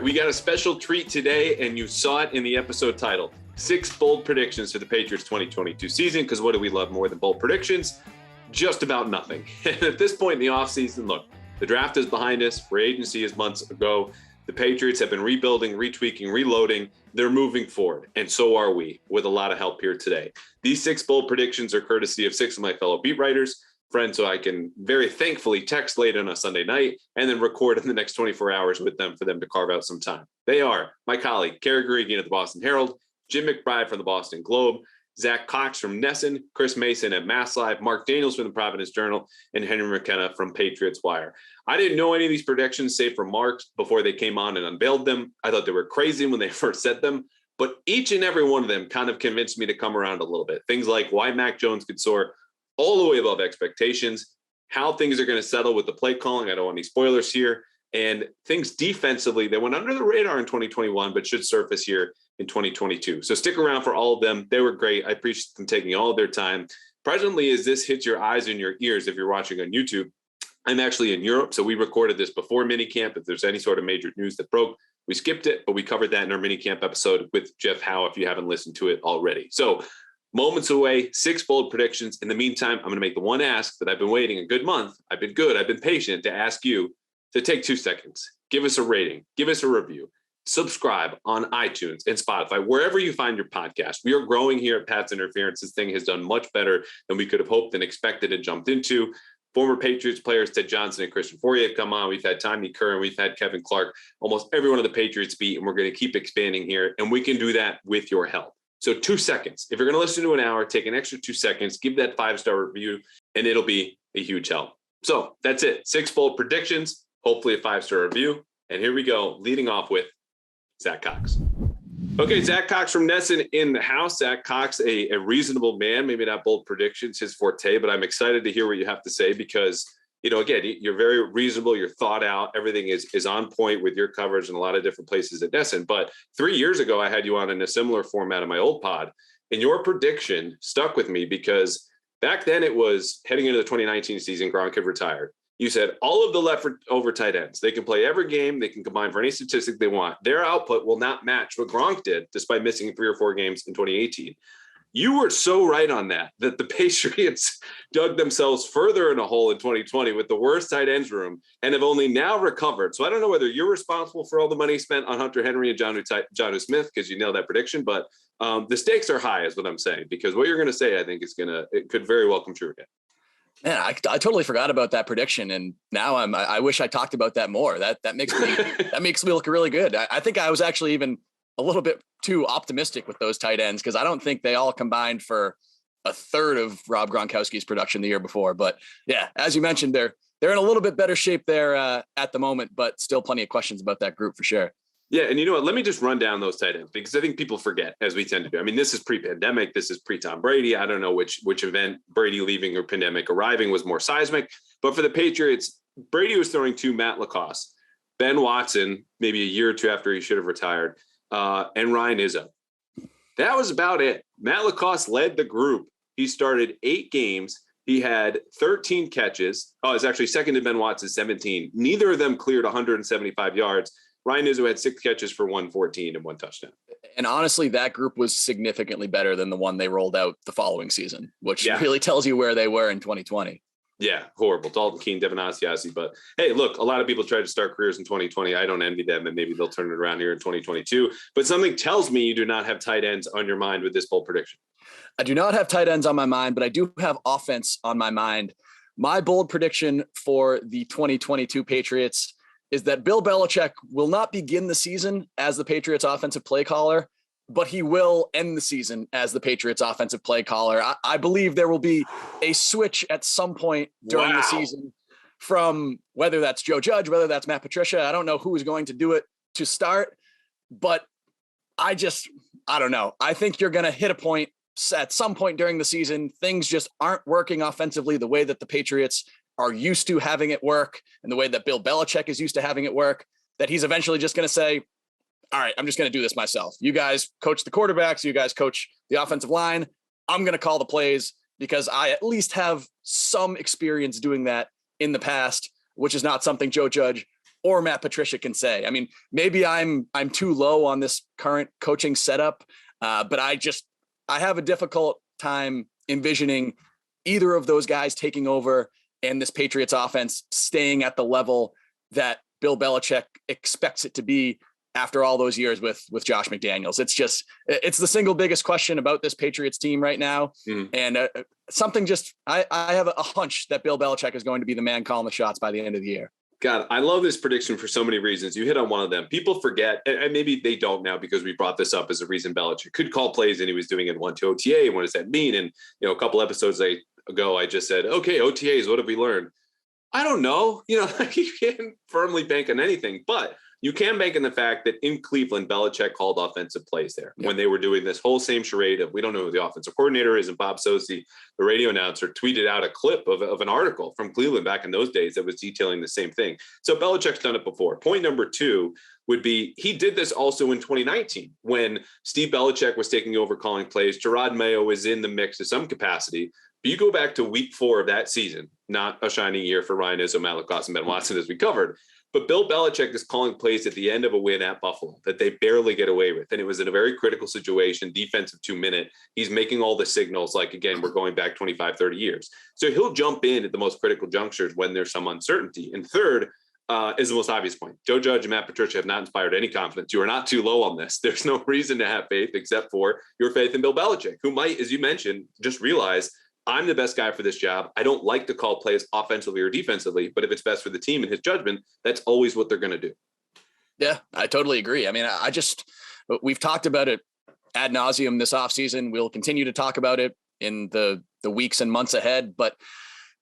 we got a special treat today, and you saw it in the episode title. 6 bold predictions for the Patriots 2022 season, because what do we love more than bold predictions? Just about nothing. And at this point in the offseason, look, the draft is behind us. Free agency is months ago. The Patriots have been rebuilding, retweaking, reloading. They're moving forward, and so are we, with a lot of help here today. These 6 bold predictions are courtesy of 6 of my fellow beat writers, friends who I can very thankfully text late on a Sunday night and then record in the next 24 hours with them for them to carve out some time. They are my colleague, Guregian at the Boston Herald, Jim McBride from the Boston Globe, Zack from NESN, Chris Mason at MassLive, Mark Daniels from the Providence Journal, and Henry McKenna from Patriots Wire. I didn't know any of these predictions, save for Mark, before they came on and unveiled them. I thought they were crazy when they first said them, but each and every one of them kind of convinced me to come around a little bit. Things like why Mac Jones could soar all the way above expectations, how things are going to settle with the play calling. I don't want any spoilers here. And things defensively that went under the radar in 2021, but should surface here in 2022. So stick around for all of them. They were great. I appreciate them taking all of their time. Presently, as this hits your eyes and your ears, if you're watching on YouTube, I'm actually in Europe. So we recorded this before minicamp. If there's any sort of major news that broke, we skipped it, but we covered that in our minicamp episode with Jeff Howe, if you haven't listened to it already. So moments away, 6 bold predictions. In the meantime, I'm going to make the one ask that I've been waiting a good month. I've been good. I've been patient to ask you to take 2 seconds. Give us a rating. Give us a review. Subscribe on iTunes and Spotify, wherever you find your podcast. We are growing here at Pat's Interference. This thing has done much better than we could have hoped and expected and jumped into. Former Patriots players Ted Johnson and Christian Fauria have come on. We've had Tommy Curran. We've had Kevin Clark. Almost everyone of the Patriots beat, and we're going to keep expanding here, and we can do that with your help. So 2 seconds. If you're going to listen to an hour, take an extra 2 seconds, give that 5-star review, and it'll be a huge help. So that's it. 6 bold predictions, hopefully a 5-star review. And here we go, leading off with Zack Cox. Okay, Zack Cox from NESN in the house. Zack Cox, a reasonable man, maybe not bold predictions, his forte, but I'm excited to hear what you have to say because, you know, again, you're very reasonable, you're thought out, everything is on point with your coverage in a lot of different places at NESN. But 3 years ago, I had you on in a similar format in my old pod, and your prediction stuck with me because back then it was heading into the 2019 season, Gronk had retired. You said all of the leftover tight ends, they can play every game, they can combine for any statistic they want. Their output will not match what Gronk did, despite missing 3 or 4 games in 2018. You were so right on that the Patriots dug themselves further in a hole in 2020 with the worst tight ends room and have only now recovered. So I don't know whether you're responsible for all the money spent on Hunter Henry and Jonnu Smith, because you nailed that prediction, but the stakes are high is what I'm saying, because what you're going to say, I think it could very well come true again. Man, I totally forgot about that prediction, and now I wish I talked about that more. That makes me that makes me look really good. I think I was actually even a little bit too optimistic with those tight ends because I don't think they all combined for a third of Rob Gronkowski's production the year before. But yeah, as you mentioned, they're in a little bit better shape there at the moment, but still plenty of questions about that group for sure. Yeah, and you know what? Let me just run down those tight ends because I think people forget, as we tend to do. I mean, this is pre-pandemic. This is pre-Tom Brady. I don't know which event, Brady leaving or pandemic arriving, was more seismic. But for the Patriots, Brady was throwing to Matt Lacoste, Ben Watson, maybe a year or 2 after he should have retired, and Ryan Izzo. That was about it. Matt Lacoste led the group. He started 8 games. He had 13 catches. Oh, it's actually second to Ben Watson, 17. Neither of them cleared 175 yards. Ryan Izzo had 6 catches for 114 and 1 touchdown. And honestly, that group was significantly better than the one they rolled out the following season, which really tells you where they were in 2020. Yeah, horrible. Dalton Keene, Devin Asiasi. But hey, look, a lot of people tried to start careers in 2020. I don't envy them, and maybe they'll turn it around here in 2022. But something tells me you do not have tight ends on your mind with this bold prediction. I do not have tight ends on my mind, but I do have offense on my mind. My bold prediction for the 2022 Patriots is that Bill Belichick will not begin the season as the Patriots offensive play caller, but he will end the season as the Patriots offensive play caller. I believe there will be a switch at some point during the season from whether that's Joe Judge, whether that's Matt Patricia. I don't know who is going to do it to start, but I don't know. I think you're going to hit a point at some point during the season. Things just aren't working offensively the way that the Patriots are used to having it work and the way that Bill Belichick is used to having it work, that he's eventually just going to say, all right, I'm just going to do this myself. You guys coach the quarterbacks. You guys coach the offensive line. I'm going to call the plays because I at least have some experience doing that in the past, which is not something Joe Judge or Matt Patricia can say. I mean, maybe I'm too low on this current coaching setup, but I have a difficult time envisioning either of those guys taking over and this Patriots offense staying at the level that Bill Belichick expects it to be after all those years with Josh McDaniels. It's the single biggest question about this Patriots team right now. And I have a hunch that Bill Belichick is going to be the man calling the shots by the end of the year. God, I love this prediction for so many reasons. You hit on one of them. People forget, and maybe they don't now because we brought this up as a reason Belichick could call plays and he was doing it 1-2 OTA. What does that mean? And, a couple episodes ago, I just said, okay, OTAs, what have we learned? I don't know. You can't firmly bank on anything, but you can bank on the fact that in Cleveland, Belichick called offensive plays there when they were doing this whole same charade of, we don't know who the offensive coordinator is. And Bob Sosey, the radio announcer, tweeted out a clip of an article from Cleveland back in those days that was detailing the same thing. So Belichick's done it before. Point number 2 would be, he did this also in 2019 when Steve Belichick was taking over calling plays. Gerard Mayo was in the mix to some capacity. But you go back to week 4 of that season, not a shining year for Ryan Izzo, Matt LaCosse, and Ben Watson, as we covered. But Bill Belichick is calling plays at the end of a win at Buffalo that they barely get away with. And it was in a very critical situation, defensive 2-minute. He's making all the signals like, again, we're going back 25, 30 years. So he'll jump in at the most critical junctures when there's some uncertainty. And third is the most obvious point. Joe Judge and Matt Patricia have not inspired any confidence. You are not too low on this. There's no reason to have faith except for your faith in Bill Belichick, who might, as you mentioned, just realize I'm the best guy for this job. I don't like to call plays offensively or defensively, but if it's best for the team in his judgment, that's always what they're going to do. Yeah, I totally agree. I mean, we've talked about it ad nauseum this offseason. We'll continue to talk about it in the weeks and months ahead. But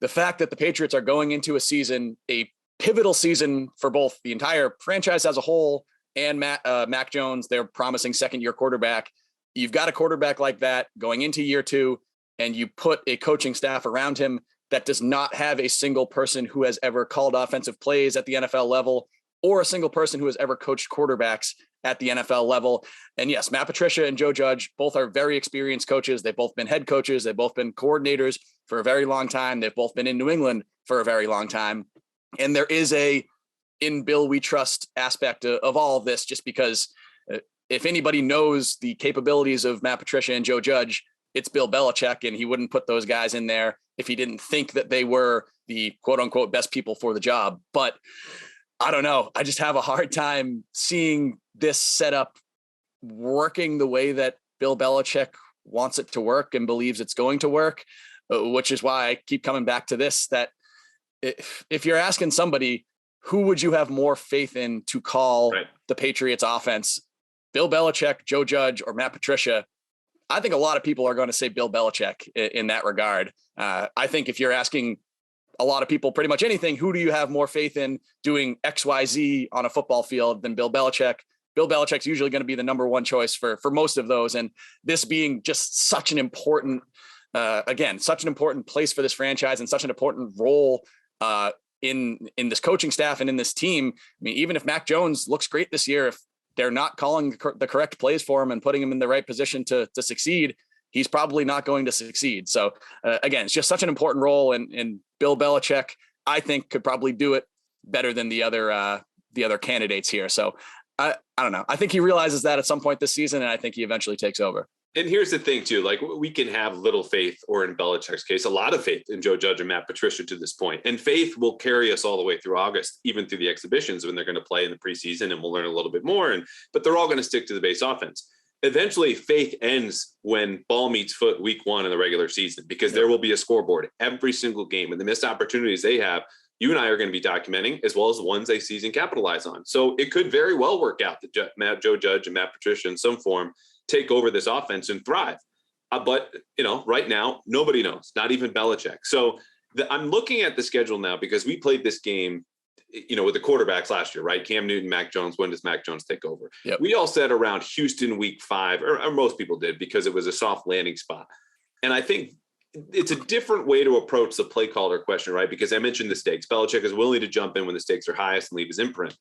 the fact that the Patriots are going into a season, a pivotal season for both the entire franchise as a whole and Mac Jones, their promising second-year quarterback. You've got a quarterback like that going into year 2. And you put a coaching staff around him that does not have a single person who has ever called offensive plays at the NFL level or a single person who has ever coached quarterbacks at the NFL level. And yes, Matt Patricia and Joe Judge both are very experienced coaches. They've both been head coaches. They've both been coordinators for a very long time. They've both been in New England for a very long time. And there is a in Bill we trust aspect of all of this, just because if anybody knows the capabilities of Matt Patricia and Joe Judge, it's Bill Belichick, and he wouldn't put those guys in there if he didn't think that they were the quote unquote best people for the job. But I don't know. I just have a hard time seeing this setup working the way that Bill Belichick wants it to work and believes it's going to work, which is why I keep coming back to this, that if you're asking somebody, who would you have more faith in to call the Patriots offense, Bill Belichick, Joe Judge, or Matt Patricia? I think a lot of people are going to say Bill Belichick in that regard. I think if you're asking a lot of people pretty much anything, who do you have more faith in doing XYZ on a football field than Bill Belichick? Bill Belichick's usually going to be the number one choice for most of those. And this being just such an important, such an important place for this franchise and such an important role in this coaching staff and in this team. I mean, even if Mac Jones looks great this year, if they're not calling the correct plays for him and putting him in the right position to succeed, he's probably not going to succeed. So again, it's just such an important role, and Bill Belichick, I think, could probably do it better than the other candidates here. So I don't know. I think he realizes that at some point this season, and I think he eventually takes over. And here's the thing too, like we can have little faith, or in Belichick's case, a lot of faith in Joe Judge and Matt Patricia to this point. And faith will carry us all the way through August, even through the exhibitions when they're going to play in the preseason, and we'll learn a little bit more. But they're all going to stick to the base offense. Eventually, faith ends when ball meets foot week 1 in the regular season, because there will be a scoreboard every single game, and the missed opportunities they have, you and I are going to be documenting, as well as the ones they season capitalize on. So it could very well work out that Joe Judge and Matt Patricia in some form take over this offense and thrive. But, right now, nobody knows, not even Belichick. So I'm looking at the schedule now, because we played this game, with the quarterbacks last year, right? Cam Newton, Mac Jones. When does Mac Jones take over? Yep. We all said around Houston week 5, or most people did, because it was a soft landing spot. And I think it's a different way to approach the play caller question, right? Because I mentioned the stakes. Belichick is willing to jump in when the stakes are highest and leave his imprint.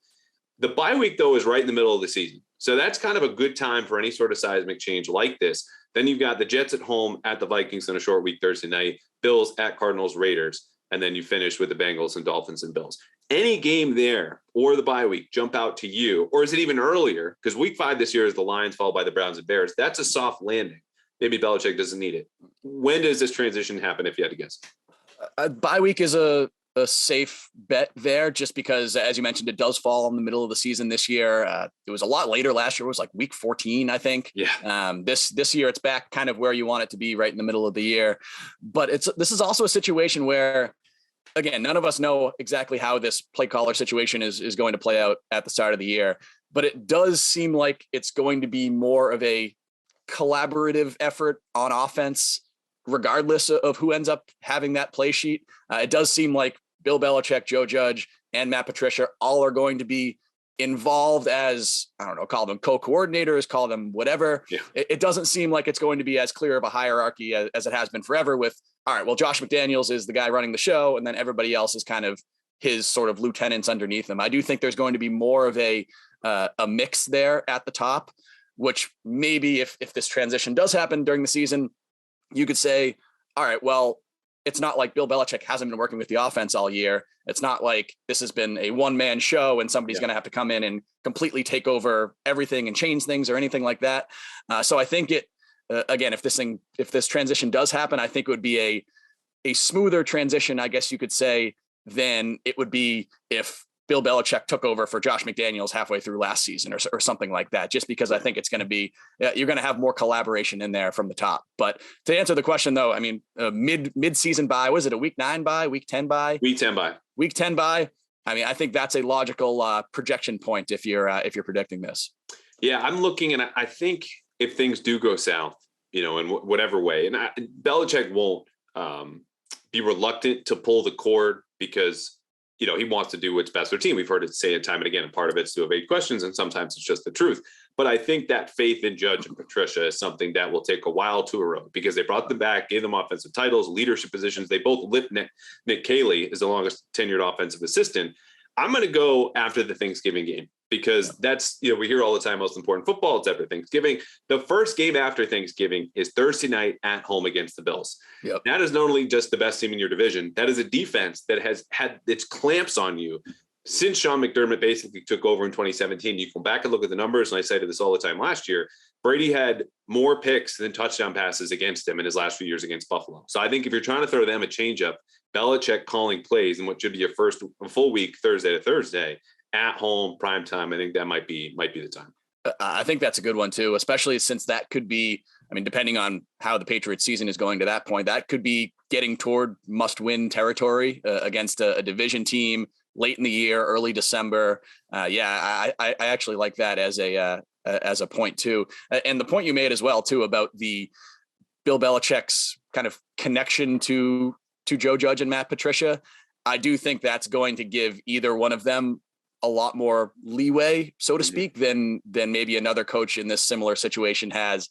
The bye week, though, is right in the middle of the season. So that's kind of a good time for any sort of seismic change like this. Then you've got the Jets at home, at the Vikings on a short week Thursday night, Bills at Cardinals, Raiders, and then you finish with the Bengals and Dolphins and Bills. any game there or the bye week jump out to you? Or is it even earlier? Because week 5 this year is the Lions followed by the Browns and Bears. That's a soft landing. Maybe Belichick doesn't need it. When does this transition happen, if you had to guess? Bye week is a safe bet there, just because, as you mentioned, it does fall in the middle of the season this year. It was a lot later last year. It was like week 14, I think. Yeah. This year it's back kind of where you want it to be, right in the middle of the year. But this is also a situation where, again, none of us know exactly how this play caller situation is going to play out at the start of the year, but it does seem like it's going to be more of a collaborative effort on offense, regardless of who ends up having that play sheet. It does seem like Bill Belichick, Joe Judge, and Matt Patricia all are going to be involved as, I don't know, call them co-coordinators, call them whatever. Yeah. It doesn't seem like it's going to be as clear of a hierarchy as it has been forever with, all right, well, Josh McDaniels is the guy running the show, and then everybody else is kind of his sort of lieutenants underneath him. I do think there's going to be more of a mix there at the top, which maybe if this transition does happen during the season, you could say, all right, well, it's not like Bill Belichick hasn't been working with the offense all year. It's not like this has been a one-man show and somebody's going to have to come in and completely take over everything and change things or anything like that. So I think again, if this transition does happen, I think it would be a smoother transition, I guess you could say, than it would be if Bill Belichick took over for Josh McDaniels halfway through last season or something like that, just because I think it's going to be, you're going to have more collaboration in there from the top. But to answer the question though, I mean, mid-season bye, was it a week 9 bye, week 10 bye? Week 10 bye. Week 10 bye. I mean, I think that's a logical projection point if you're predicting this. Yeah, I'm looking, and I think if things do go south, in whatever way, and Belichick won't be reluctant to pull the cord because he wants to do what's best for the team. We've heard it say it time and again, and part of it's to evade questions, and sometimes it's just the truth. But I think that faith in Judge and Patricia is something that will take a while to erode, because they brought them back, gave them offensive titles, leadership positions. They both lift Nick Caley as the longest tenured offensive assistant. I'm going to go after the Thanksgiving game, because that's, we hear all the time, most important football, it's after Thanksgiving. The first game after Thanksgiving is Thursday night at home against the Bills. Yep. That is not only just the best team in your division, that is a defense that has had its clamps on you since Sean McDermott basically took over in 2017. You can go back and look at the numbers, and I cited this all the time last year. Brady had more picks than touchdown passes against him in his last few years against Buffalo. So I think if you're trying to throw them a changeup, Belichick calling plays in what should be your first full week, Thursday to Thursday, at home, prime time, I think that might be the time. I think that's a good one too, especially since that could be, I mean, depending on how the Patriots season is going to that point, that could be getting toward must-win territory against a division team late in the year, early December. I actually like that as a point too. And the point you made as well too about the Bill Belichick's kind of connection to Joe Judge and Matt Patricia. I do think that's going to give either one of them a lot more leeway, so to speak, than maybe another coach in this similar situation has,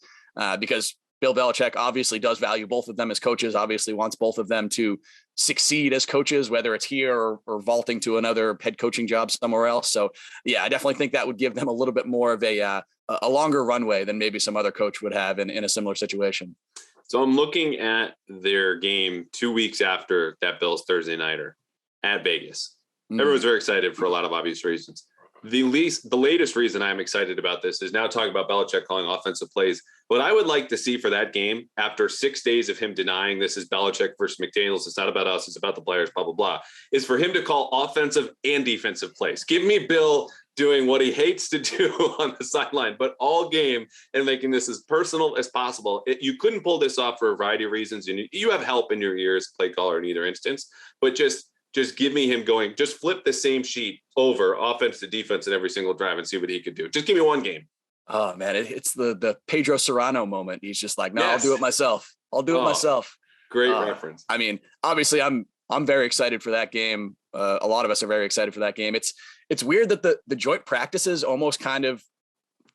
because Bill Belichick obviously does value both of them as coaches, obviously wants both of them to succeed as coaches, whether it's here or vaulting to another head coaching job somewhere else. So yeah, I definitely think that would give them a little bit more of a longer runway than maybe some other coach would have in a similar situation. So I'm looking at their game 2 weeks after that Bills Thursday nighter at Vegas. Everyone's very excited for a lot of obvious reasons. The latest reason I'm excited about this is now talking about Belichick calling offensive plays. What I would like to see for that game, after 6 days of him denying this is Belichick versus McDaniels, it's not about us, it's about the players, blah, blah, blah, is for him to call offensive and defensive plays. Give me Bill doing what he hates to do on the sideline, but all game, and making this as personal as possible. You couldn't pull this off for a variety of reasons. And you have help in your ears, play caller in either instance, but just give me him going, just flip the same sheet over offense to defense in every single drive and see what he could do. Just give me one game. Oh man, it's the Pedro Serrano moment. He's just like, no, Yes. I'll do it myself. Great reference. I mean, obviously I'm very excited for that game. A lot of us are very excited for that game. It's weird that the joint practices almost kind of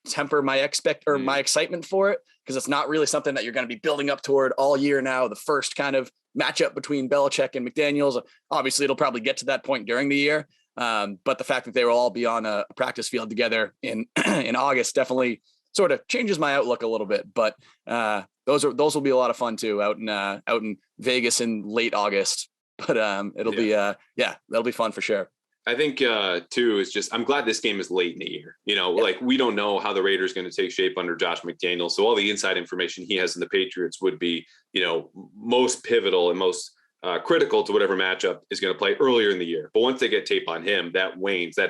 temper my excitement for it, because it's not really something that you're going to be building up toward all year now. The first kind of matchup between Belichick and McDaniels, obviously it'll probably get to that point during the year. But the fact that they will all be on a practice field together in August definitely sort of changes my outlook a little bit. But those will be a lot of fun too, out in Vegas in late August. But that'll be fun for sure. I think too is just I'm glad this game is late in the year. Like we don't know how the Raiders going to take shape under Josh McDaniels. So all the inside information he has in the Patriots would be, most pivotal and most critical to whatever matchup is going to play earlier in the year. But once they get tape on him, that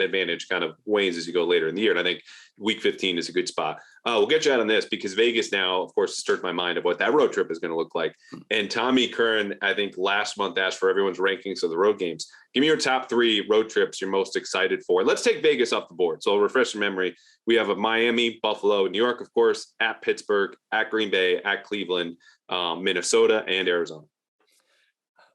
advantage kind of wanes as you go later in the year. And I think week 15 is a good spot. We'll get you out on this because Vegas now, of course, stirred my mind of what that road trip is going to look like. And Tommy Kern, I think last month asked for everyone's rankings of the road games. Give me your top 3 road trips you're most excited for. Let's take Vegas off the board. So I'll refresh your memory. We have a Miami, Buffalo, New York, of course, at Pittsburgh, at Green Bay, at Cleveland, Minnesota, and Arizona.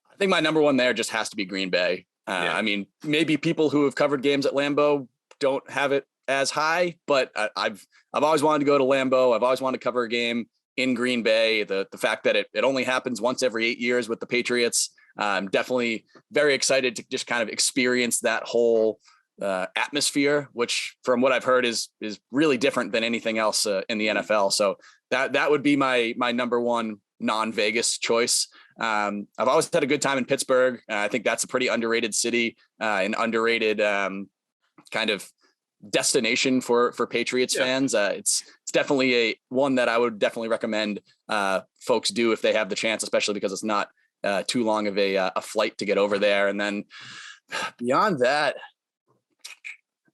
I think my number one there just has to be Green Bay. I mean, maybe people who have covered games at Lambeau don't have it as high, but I've always wanted to go to Lambeau. I've always wanted to cover a game in Green Bay. The fact that it only happens once every 8 years with the Patriots. I'm definitely very excited to just kind of experience that whole atmosphere, which from what I've heard is really different than anything else in the NFL. So that would be my number one non-Vegas choice. I've always had a good time in Pittsburgh. I think that's a pretty underrated city, an underrated kind of destination for Patriots fans. It's definitely one that I would definitely recommend folks do if they have the chance, especially because it's not too long of a flight to get over there. And then beyond that,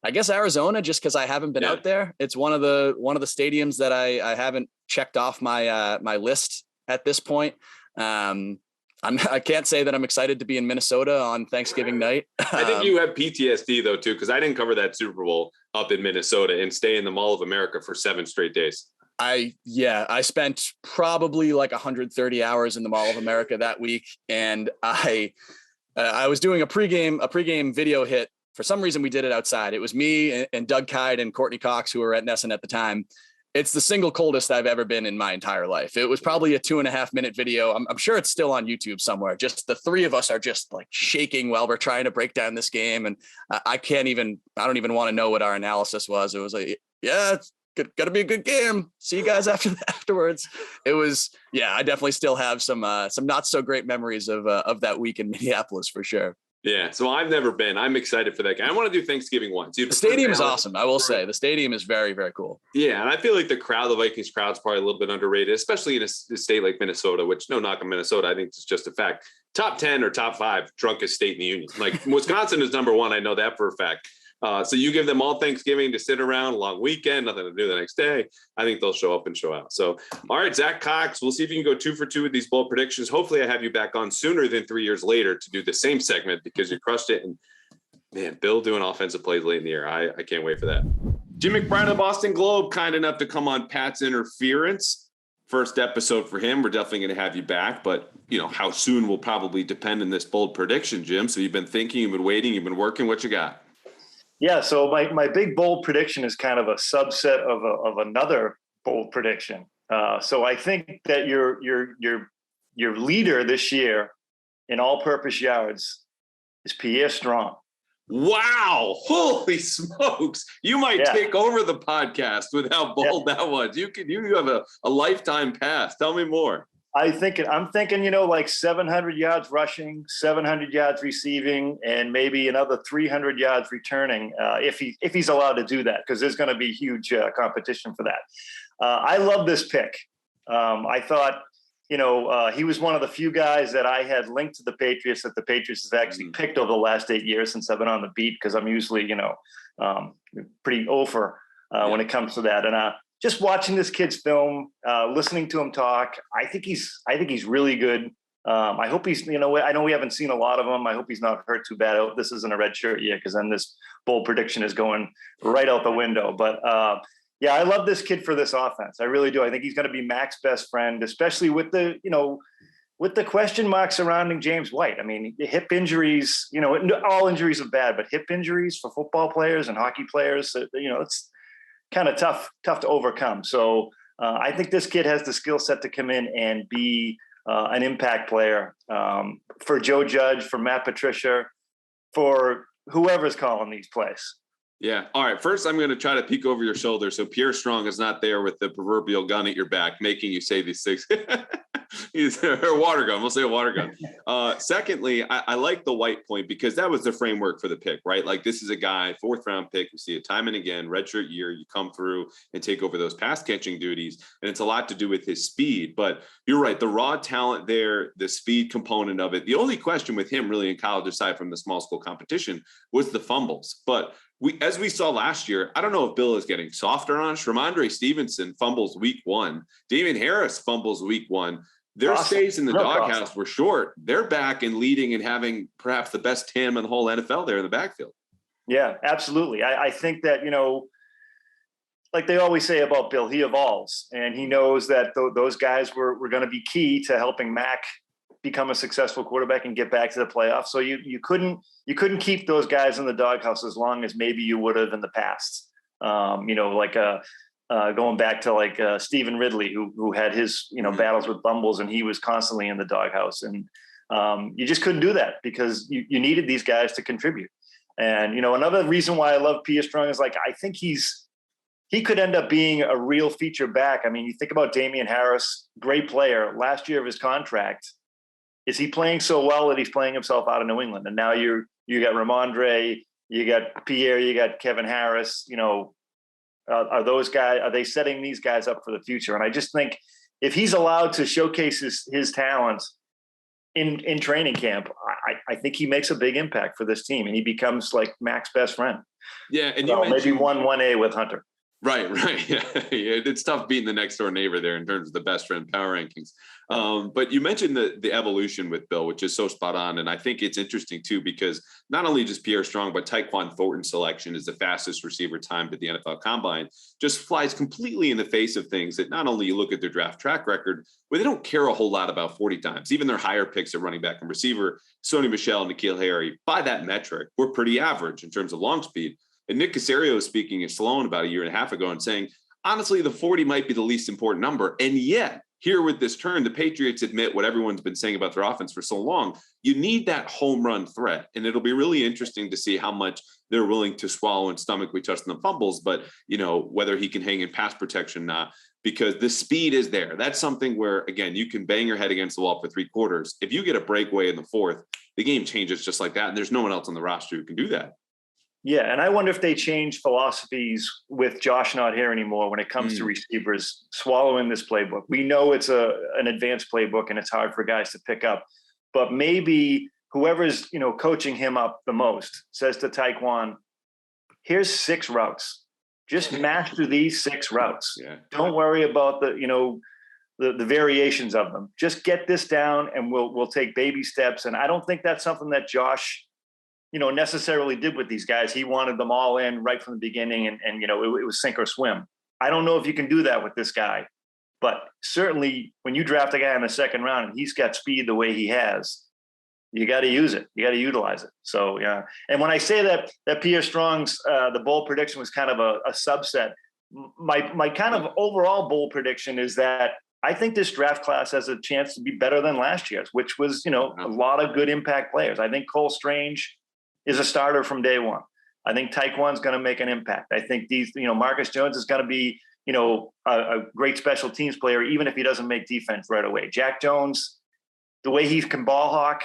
I guess Arizona, just because I haven't been out there. It's one of the stadiums that I haven't checked off my my list at this point. I can't say that I'm excited to be in Minnesota on Thanksgiving night. I think you have PTSD though, too, because I didn't cover that Super Bowl up in Minnesota and stay in the Mall of America for 7 straight days. I spent probably like 130 hours in the Mall of America that week. And I was doing a pregame video hit. For some reason, we did it outside. It was me and Doug Kide and Courtney Cox, who were at NESN at the time. It's the single coldest I've ever been in my entire life. It was probably a 2.5 minute video. I'm sure it's still on YouTube somewhere. Just the 3 of us are just like shaking while we're trying to break down this game. And I don't even want to know what our analysis was. It was like, it's gonna be a good game. See you guys afterwards. It was, I definitely still have some not so great memories of that week in Minneapolis for sure. Yeah, so I've never been. I'm excited for that game. I want to do Thanksgiving once. The stadium is awesome. I will say the stadium is very, very cool. Yeah, and I feel like the Vikings crowd is probably a little bit underrated, especially in a state like Minnesota, which no knock on Minnesota. I think it's just a fact. Top 10 or top 5 drunkest state in the union. Like Wisconsin is number 1. I know that for a fact. So you give them all Thanksgiving to sit around, a long weekend, nothing to do the next day. I think they'll show up and show out. So, all right, Zack Cox, we'll see if you can go 2 for 2 with these bold predictions. Hopefully I have you back on sooner than 3 years later to do the same segment because you crushed it. And man, Bill doing offensive plays late in the year. I can't wait for that. Jim McBride of the Boston Globe, kind enough to come on Pat's Interference. First episode for him. We're definitely going to have you back, but how soon will probably depend on this bold prediction, Jim. So you've been thinking, you've been waiting, you've been working. What you got? Yeah, so my big bold prediction is kind of a subset of another bold prediction. So I think that your leader this year in all-purpose yards is Pierre Strong. Wow! Holy smokes! You might take over the podcast with how bold that was. You have a lifetime pass. Tell me more. I'm thinking, like 700 yards rushing, 700 yards receiving, and maybe another 300 yards returning if he's allowed to do that, because there's going to be huge competition for that. I love this pick. I thought, he was one of the few guys that I had linked to the Patriots that the Patriots have actually picked over the last 8 years since I've been on the beat, because I'm usually, pretty over when it comes to that. And just watching this kid's film, listening to him talk, I think he's really good. I hope he's, I know we haven't seen a lot of him. I hope he's not hurt too bad. I hope this isn't a red shirt yet, because then this bold prediction is going right out the window. But I love this kid for this offense. I really do. I think he's going to be Mac's best friend, especially with the question mark surrounding James White. I mean, hip injuries, all injuries are bad, but hip injuries for football players and hockey players, it's kind of tough to overcome. So I think this kid has the skill set to come in and be an impact player for Joe Judge, for Matt Patricia, for whoever's calling these plays. Yeah. All right. First, I'm going to try to peek over your shoulder so Pierre Strong is not there with the proverbial gun at your back, making you say these things. He's a water gun. We'll say a water gun. Secondly, I like the White point because that was the framework for the pick, right? Like this is a guy, 4th round pick. We see it time and again, redshirt year, you come through and take over those pass catching duties. And it's a lot to do with his speed, but you're right. The raw talent there, the speed component of it. The only question with him really in college, aside from the small school competition, was the fumbles. But as we saw last year, I don't know if Bill is getting softer on us. Ramondre Stevenson fumbles week 1. Damian Harris fumbles week 1. Their stays in the doghouse were short. They're back and leading and having perhaps the best tandem in the whole NFL there in the backfield. Yeah, absolutely. I think that, like they always say about Bill, he evolves, and he knows that those guys were going to be key to helping Mac become a successful quarterback and get back to the playoffs. So you couldn't keep those guys in the doghouse as long as maybe you would have in the past. Going back to Stephen Ridley, who had his, battles with fumbles, and he was constantly in the doghouse. And you just couldn't do that because you needed these guys to contribute. And, another reason why I love Pierre Strong is I think he could end up being a real feature back. I mean, you think about Damian Harris, great player, last year of his contract. Is he playing so well that he's playing himself out of New England? And now you got Ramondre, you got Pierre, you got Kevin Harris, are those guys, are they setting these guys up for the future? And I just think if he's allowed to showcase his talents in training camp, I think he makes a big impact for this team, and he becomes like Mac's best friend. Yeah. And maybe 1A with Hunter. Right. Yeah. It's tough beating the next door neighbor there in terms of the best friend power rankings. But you mentioned the evolution with Bill, which is so spot on. And I think it's interesting too, because not only just Pierre Strong, but Tyquan Thornton's selection is the fastest receiver timed at the NFL Combine, just flies completely in the face of things that not only you look at their draft track record, where they don't care a whole lot about 40 times, even their higher picks at running back and receiver, Sony Michel and N'Keal Harry, by that metric, were pretty average in terms of long speed. And Nick Caserio was speaking at Sloan about a year and a half ago and saying, honestly, the 40 might be the least important number. And yet, here with this turn, the Patriots admit what everyone's been saying about their offense for so long. You need that home run threat. And it'll be really interesting to see how much they're willing to swallow and stomach. We touched on the fumbles, but, whether he can hang in pass protection or not, because the speed is there. That's something where, again, you can bang your head against the wall for 3 quarters. If you get a breakaway in the 4th, the game changes just like that. And there's no one else on the roster who can do that. Yeah, and I wonder if they change philosophies with Josh not here anymore when it comes to receivers swallowing this playbook. We know it's an advanced playbook and it's hard for guys to pick up, but maybe whoever's coaching him up the most says to Tyquan, "Here's 6 routes. Just master these 6 routes. Yeah. Don't worry about the variations of them. Just get this down, and we'll take baby steps." And I don't think that's something that Josh necessarily did with these guys. He wanted them all in right from the beginning, and it was sink or swim. I don't know if you can do that with this guy, but certainly when you draft a guy in the 2nd round and he's got speed the way he has, you got to use it. You got to utilize it. So, yeah. And when I say that Pierre Strong's, the bold prediction was kind of a subset, my kind of overall bold prediction is that I think this draft class has a chance to be better than last year's, which was, a lot of good impact players. I think Cole Strange is a starter from day one. I think Tyquan's going to make an impact. I think Marcus Jones is going to be, a great special teams player, even if he doesn't make defense right away. Jack Jones, the way he can ball hawk,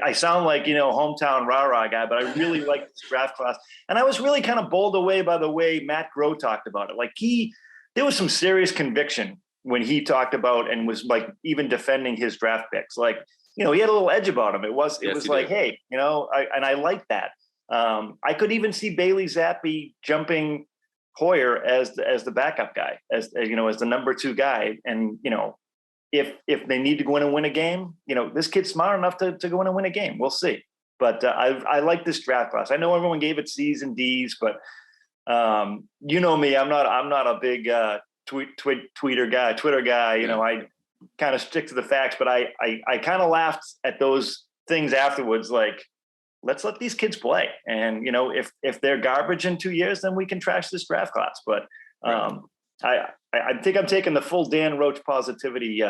I sound like, hometown rah-rah guy, but I really like this draft class. And I was really kind of bowled away by the way Matt Groh talked about it. There was some serious conviction when he talked about and was even defending his draft picks. He had a little edge about him. It was like, hey, and I like that. I could even see Bailey Zappi jumping Hoyer as the backup guy, as the number 2 guy. And, if they need to go in and win a game, this kid's smart enough to go in and win a game. We'll see. But I like this draft class. I know everyone gave it C's and D's, but me, I'm not a big Twitter guy. I kind of stick to the facts, but I kind of laughed at those things afterwards. Like, let's let these kids play. And, if they're garbage in 2 years, then we can trash this draft class. But I think I'm taking the full Dan Roach positivity,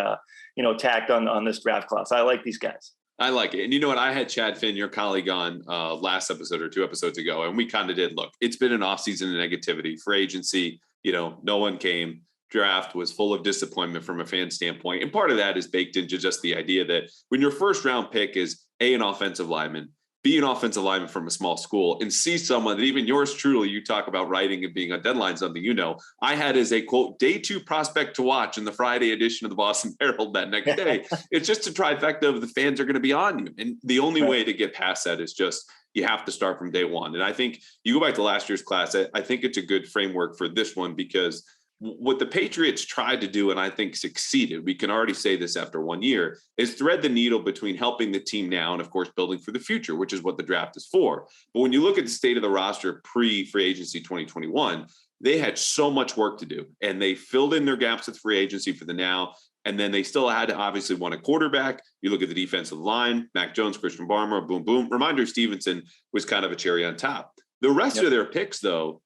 tact on this draft class. I like these guys. I like it. And you know what? I had Chad Finn, your colleague, on last episode or 2 episodes ago, and we kind of did look. It's been an offseason of negativity for agency. No one came. draft was full of disappointment from a fan standpoint. And part of that is baked into just the idea that when your first round pick is an offensive lineman, be an offensive lineman from a small school, and see someone that even yours truly, you talk about writing and being on deadline, something I had as a quote day 2 prospect to watch in the Friday edition of the Boston Herald that next day. It's just a trifecta of the fans are going to be on you. And the only way to get past that is just you have to start from day one. And I think you go back to last year's class, I think it's a good framework for this one, because what the Patriots tried to do, and I think succeeded, we can already say this after 1 year, is thread the needle between helping the team now and, of course, building for the future, which is what the draft is for. But when you look at the state of the roster pre-free agency 2021, they had so much work to do, and they filled in their gaps with free agency for the now. And then they still had to obviously want a quarterback. You look at the defensive line, Mac Jones, Christian Barmore, boom, boom. Reminder Stevenson was kind of a cherry on top. The rest of their picks, though,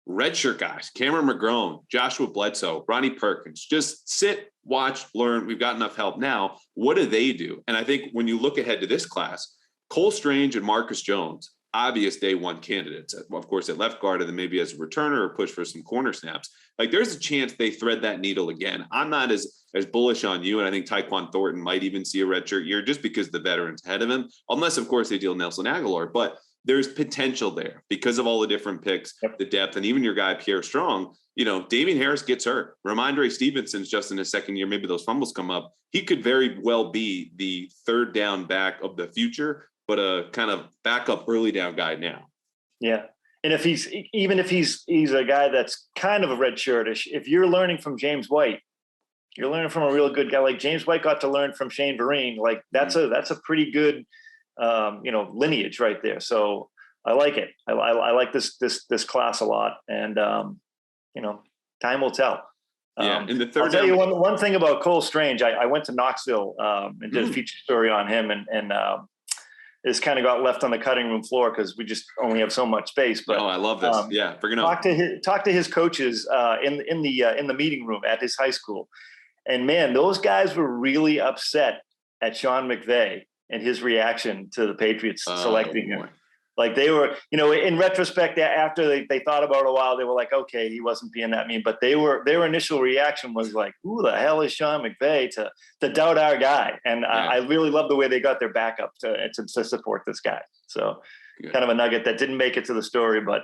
redshirt guys, Cameron McGrone, Joshua Bledsoe, Ronnie Perkins, just sit, watch, learn. We've got enough help now. What do they do? And I think when you look ahead to this class, Cole Strange and Marcus Jones, obvious day 1 candidates, of course, at left guard, and then maybe as a returner or push for some corner snaps. Like there's a chance they thread that needle again. I'm not as bullish on you. And I think Tyquan Thornton might even see a redshirt year just because the veterans ahead of him, unless of course they deal Nelson Aguilar, but there's potential there because of all the different picks, the depth, and even your guy, Pierre Strong. Damian Harris gets hurt. Ramondre Stevenson's just in his second year. Maybe those fumbles come up. He could very well be the third down back of the future, but a kind of backup early down guy now. Yeah. And if he's a guy that's kind of a red shirtish, if you're learning from James White, you're learning from a real good guy. Like James White got to learn from Shane Vereen. Like that's a pretty good, lineage right there. So I like it. I like this class a lot, and time will tell. In the third, I'll tell you one thing about Cole Strange. I went to Knoxville and did a feature story on him, and it's kind of got left on the cutting room floor because we just only have so much space. But I love this. Bring it on. Talk to his coaches in the meeting room at his high school, and man, those guys were really upset at Sean McVay and his reaction to the Patriots selecting him. Like they were, in retrospect, after they thought about it a while, they were like, okay, he wasn't being that mean. But their initial reaction was like, who the hell is Sean McVay to doubt our guy? And I really love the way they got their backup to support this guy. So kind of a nugget that didn't make it to the story, but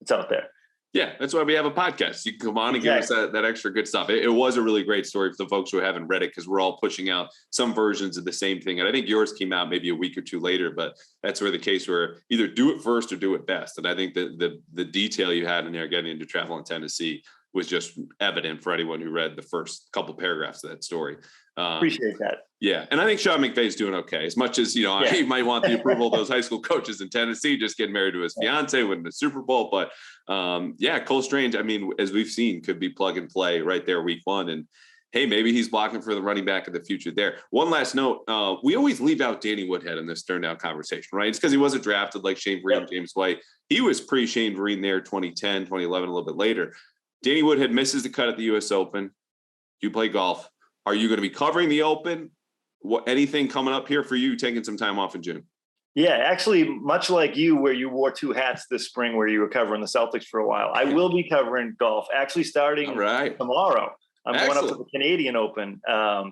it's out there. Yeah, that's why we have a podcast. You can come on and give us that extra good stuff. It was a really great story for the folks who haven't read it, because we're all pushing out some versions of the same thing. And I think yours came out maybe a week or two later, but that's where the case where either do it first or do it best. And I think that the detail you had in there getting into travel in Tennessee was just evident for anyone who read the first couple paragraphs of that story. Appreciate that. Yeah. And I think Sean McVay's doing okay. As much as, he might want the approval of those high school coaches in Tennessee, just getting married to his fiance, winning the Super Bowl. But Cole Strange, I mean, as we've seen, could be plug and play right there week 1. And hey, maybe he's blocking for the running back of the future there. One last note, we always leave out Danny Woodhead in this turn down conversation, right? It's because he wasn't drafted like Shane Vereen, James White. He was pre-Shane Vereen there, 2010, 2011, a little bit later. Danny Woodhead misses the cut at the U.S. Open. You play golf. Are you going to be covering the Open? Anything coming up here for you, taking some time off in June? Yeah, actually, much like you, where you wore 2 hats this spring, where you were covering the Celtics for a while, I will be covering golf, actually starting tomorrow. I'm going up to the Canadian Open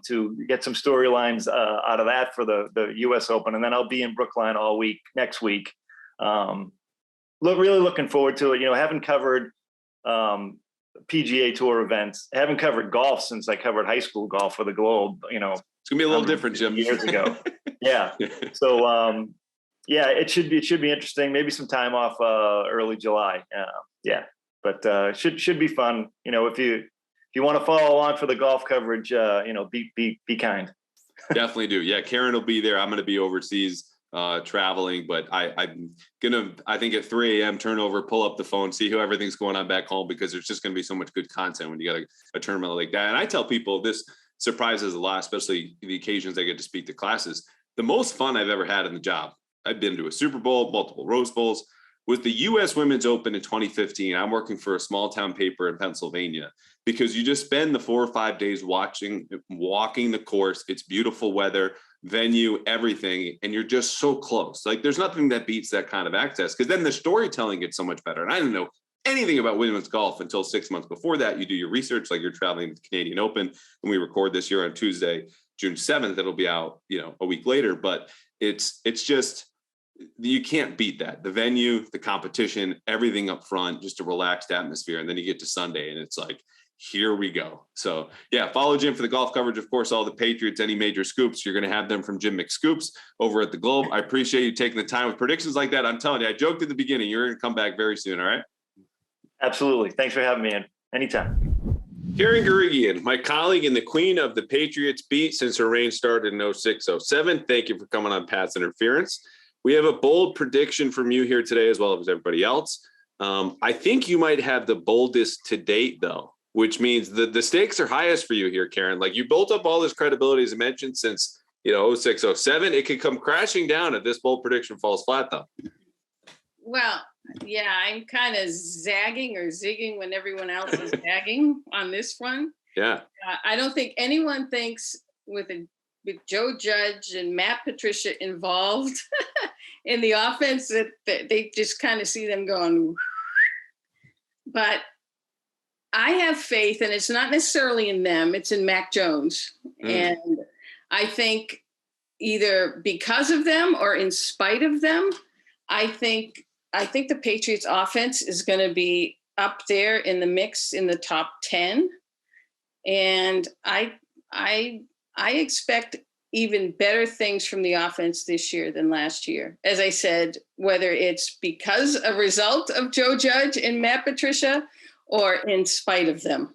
to get some storylines out of that for the U.S. Open, and then I'll be in Brookline all week next week. Really looking forward to it. Haven't covered PGA Tour events. I haven't covered golf since I covered high school golf for the Globe. It's gonna be a little different, Jim. Years ago. Yeah. So it should be interesting. Maybe some time off early July. But should be fun. If you want to follow along for the golf coverage, be kind. Definitely do. Yeah, Karen will be there. I'm gonna be overseas traveling, but I'm gonna, I think at 3 a.m. turn over, pull up the phone, see how everything's going on back home, because there's just gonna be so much good content when you got a tournament like that. And I tell people this surprises a lot, especially the occasions I get to speak to classes. The most fun I've ever had in the job, I've been to a Super Bowl, multiple Rose Bowls, was the U.S. Women's Open in 2015. I'm working for a small town paper in Pennsylvania, because you just spend the 4 or 5 days walking the course. It's beautiful weather, venue, everything, and you're just so close. Like there's nothing that beats that kind of access, because then the storytelling gets so much better. And I didn't know anything about women's golf until 6 months before that. You do your research, like you're traveling to the Canadian Open, and we record this year on Tuesday, June 7th. It'll be out, a week later, but it's just, you can't beat that. The venue, the competition, everything up front, just a relaxed atmosphere. And then you get to Sunday and it's like, here we go. So yeah, follow Jim for the golf coverage. Of course, all the Patriots, any major scoops, you're going to have them from Jim McScoops over at the Globe. I appreciate you taking the time with predictions like that. I'm telling you, I joked at the beginning, you're going to come back very soon. All right. Absolutely. Thanks for having me in. Anytime. Karen Guregian, my colleague and the queen of the Patriots beat since her reign started in 06-07. Thank you for coming on Pat's Interference. We have a bold prediction from you here today, as well as everybody else. I think you might have the boldest to date, though, which means the stakes are highest for you here, Karen. Like, you built up all this credibility, as I mentioned, since 06-07. It could come crashing down if this bold prediction falls flat, though. Well, yeah, I'm kind of zagging or zigging when everyone else is zagging on this one. Yeah. I don't think anyone thinks with Joe Judge and Matt Patricia involved in the offense that they just kind of see them going. But I have faith, and it's not necessarily in them, it's in Mac Jones. And I think either because of them or in spite of them, I think the Patriots offense is going to be up there in the mix in the top 10. And I expect even better things from the offense this year than last year. As I said, whether it's because a result of Joe Judge and Matt Patricia or in spite of them.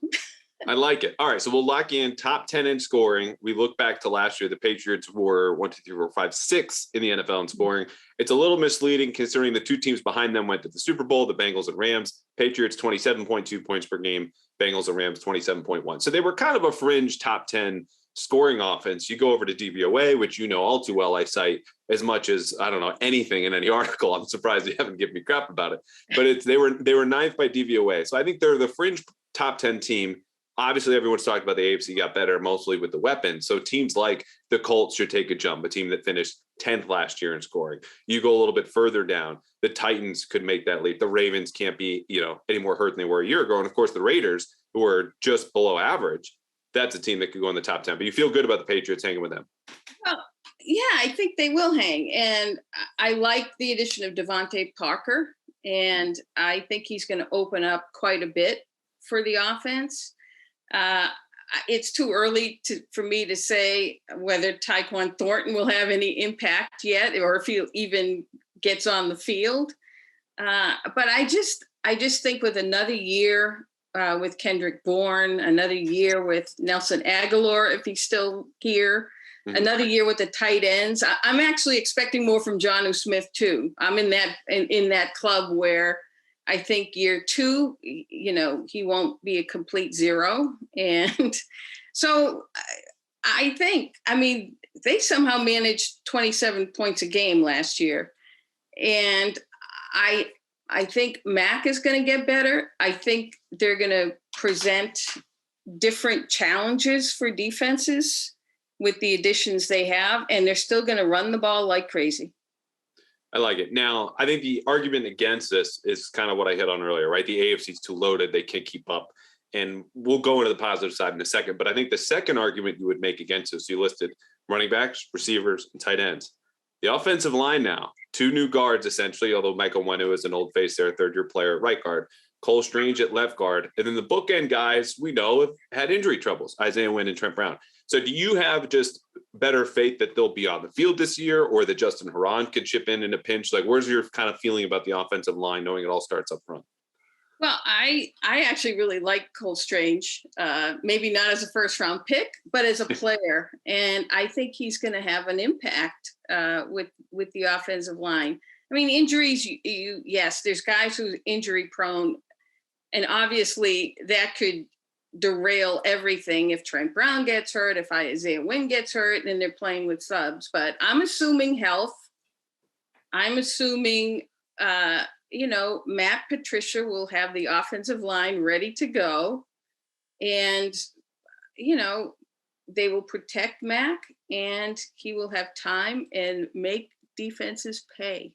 I like it. All right, so we'll lock in top 10 in scoring. We look back to last year, the Patriots were 1, 2, 3, 4, 5, 6 in the NFL in scoring. It's a little misleading considering the two teams behind them went to the Super Bowl, the Bengals and Rams. Patriots 27.2 points per game, Bengals and Rams 27.1. So they were kind of a fringe top 10 scoring offense. You go over to DVOA, which all too well, I cite as much as, I don't know, anything in any article. I'm surprised you haven't given me crap about it. But they were ninth by DVOA. So I think they're the fringe top 10 team. Obviously, everyone's talking about the AFC got better, mostly with the weapons. So teams like the Colts should take a jump, a team that finished 10th last year in scoring. You go a little bit further down, the Titans could make that leap. The Ravens can't be, any more hurt than they were a year ago. And of course, the Raiders, who are just below average, that's a team that could go in the top 10. But you feel good about the Patriots hanging with them? Well, yeah, I think they will hang. And I like the addition of Devontae Parker. And I think he's going to open up quite a bit for the offense. It's too early for me to say whether Tyquan Thornton will have any impact yet, or if he even gets on the field. But I just think with another year with Kendrick Bourne, another year with Nelson Aguilar, if he's still here, another year with the tight ends, I'm actually expecting more from Jonnu Smith too. I'm in that club where I think year 2, he won't be a complete zero. And so they somehow managed 27 points a game last year. And I think Mac is going to get better. I think they're going to present different challenges for defenses with the additions they have, and they're still going to run the ball like crazy. I like it. Now, I think the argument against this is kind of what I hit on earlier, right? The AFC is too loaded. They can't keep up. And we'll go into the positive side in a second. But I think the second argument you would make against this, you listed running backs, receivers, and tight ends. The offensive line now, 2 new guards, essentially, although Michael Wenu is an old face there, third-year player at right guard. Cole Strange at left guard. And then the bookend guys, we know, have had injury troubles, Isaiah Wynn and Trent Brown. So do you have just better faith that they'll be on the field this year, or that Justin Herron could chip in a pinch? Like, where's your kind of feeling about the offensive line, knowing it all starts up front? Well, I actually really like Cole Strange, maybe not as a first-round pick, but as a player. And I think he's going to have an impact with the offensive line. I mean, injuries, yes, there's guys who are injury-prone, and obviously that could derail everything if Trent Brown gets hurt, if Isaiah Wynn gets hurt, and they're playing with subs. But I'm assuming health. I'm assuming, Matt Patricia will have the offensive line ready to go. And, they will protect Mac, and he will have time and make defenses pay.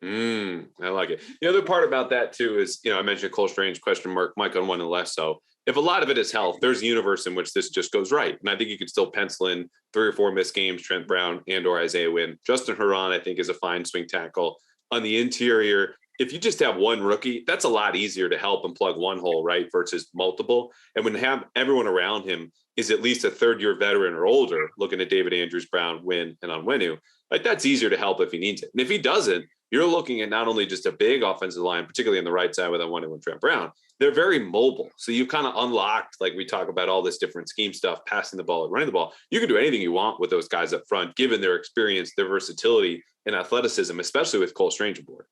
I like it. The other part about that too is, I mentioned Cole Strange question mark, Mike on one and less so. If a lot of it is health, there's a universe in which this just goes right. And I think you could still pencil in 3 or 4 missed games, Trent Brown and or Isaiah Wynn. Justin Huron, I think, is a fine swing tackle. On the interior, if you just have one rookie, that's a lot easier to help and plug one hole, right, versus multiple. And when have everyone around him is at least a third-year veteran or older, looking at David Andrews, Brown, Wynn, and Onwenu, like that's easier to help if he needs it. And if he doesn't, you're looking at not only just a big offensive line, particularly on the right side with Onwenu and Trent Brown, they're very mobile. So you've kind of unlocked, like we talk about all this different scheme stuff, passing the ball and running the ball. You can do anything you want with those guys up front, given their experience, their versatility, and athleticism, especially with Cole Strange aboard.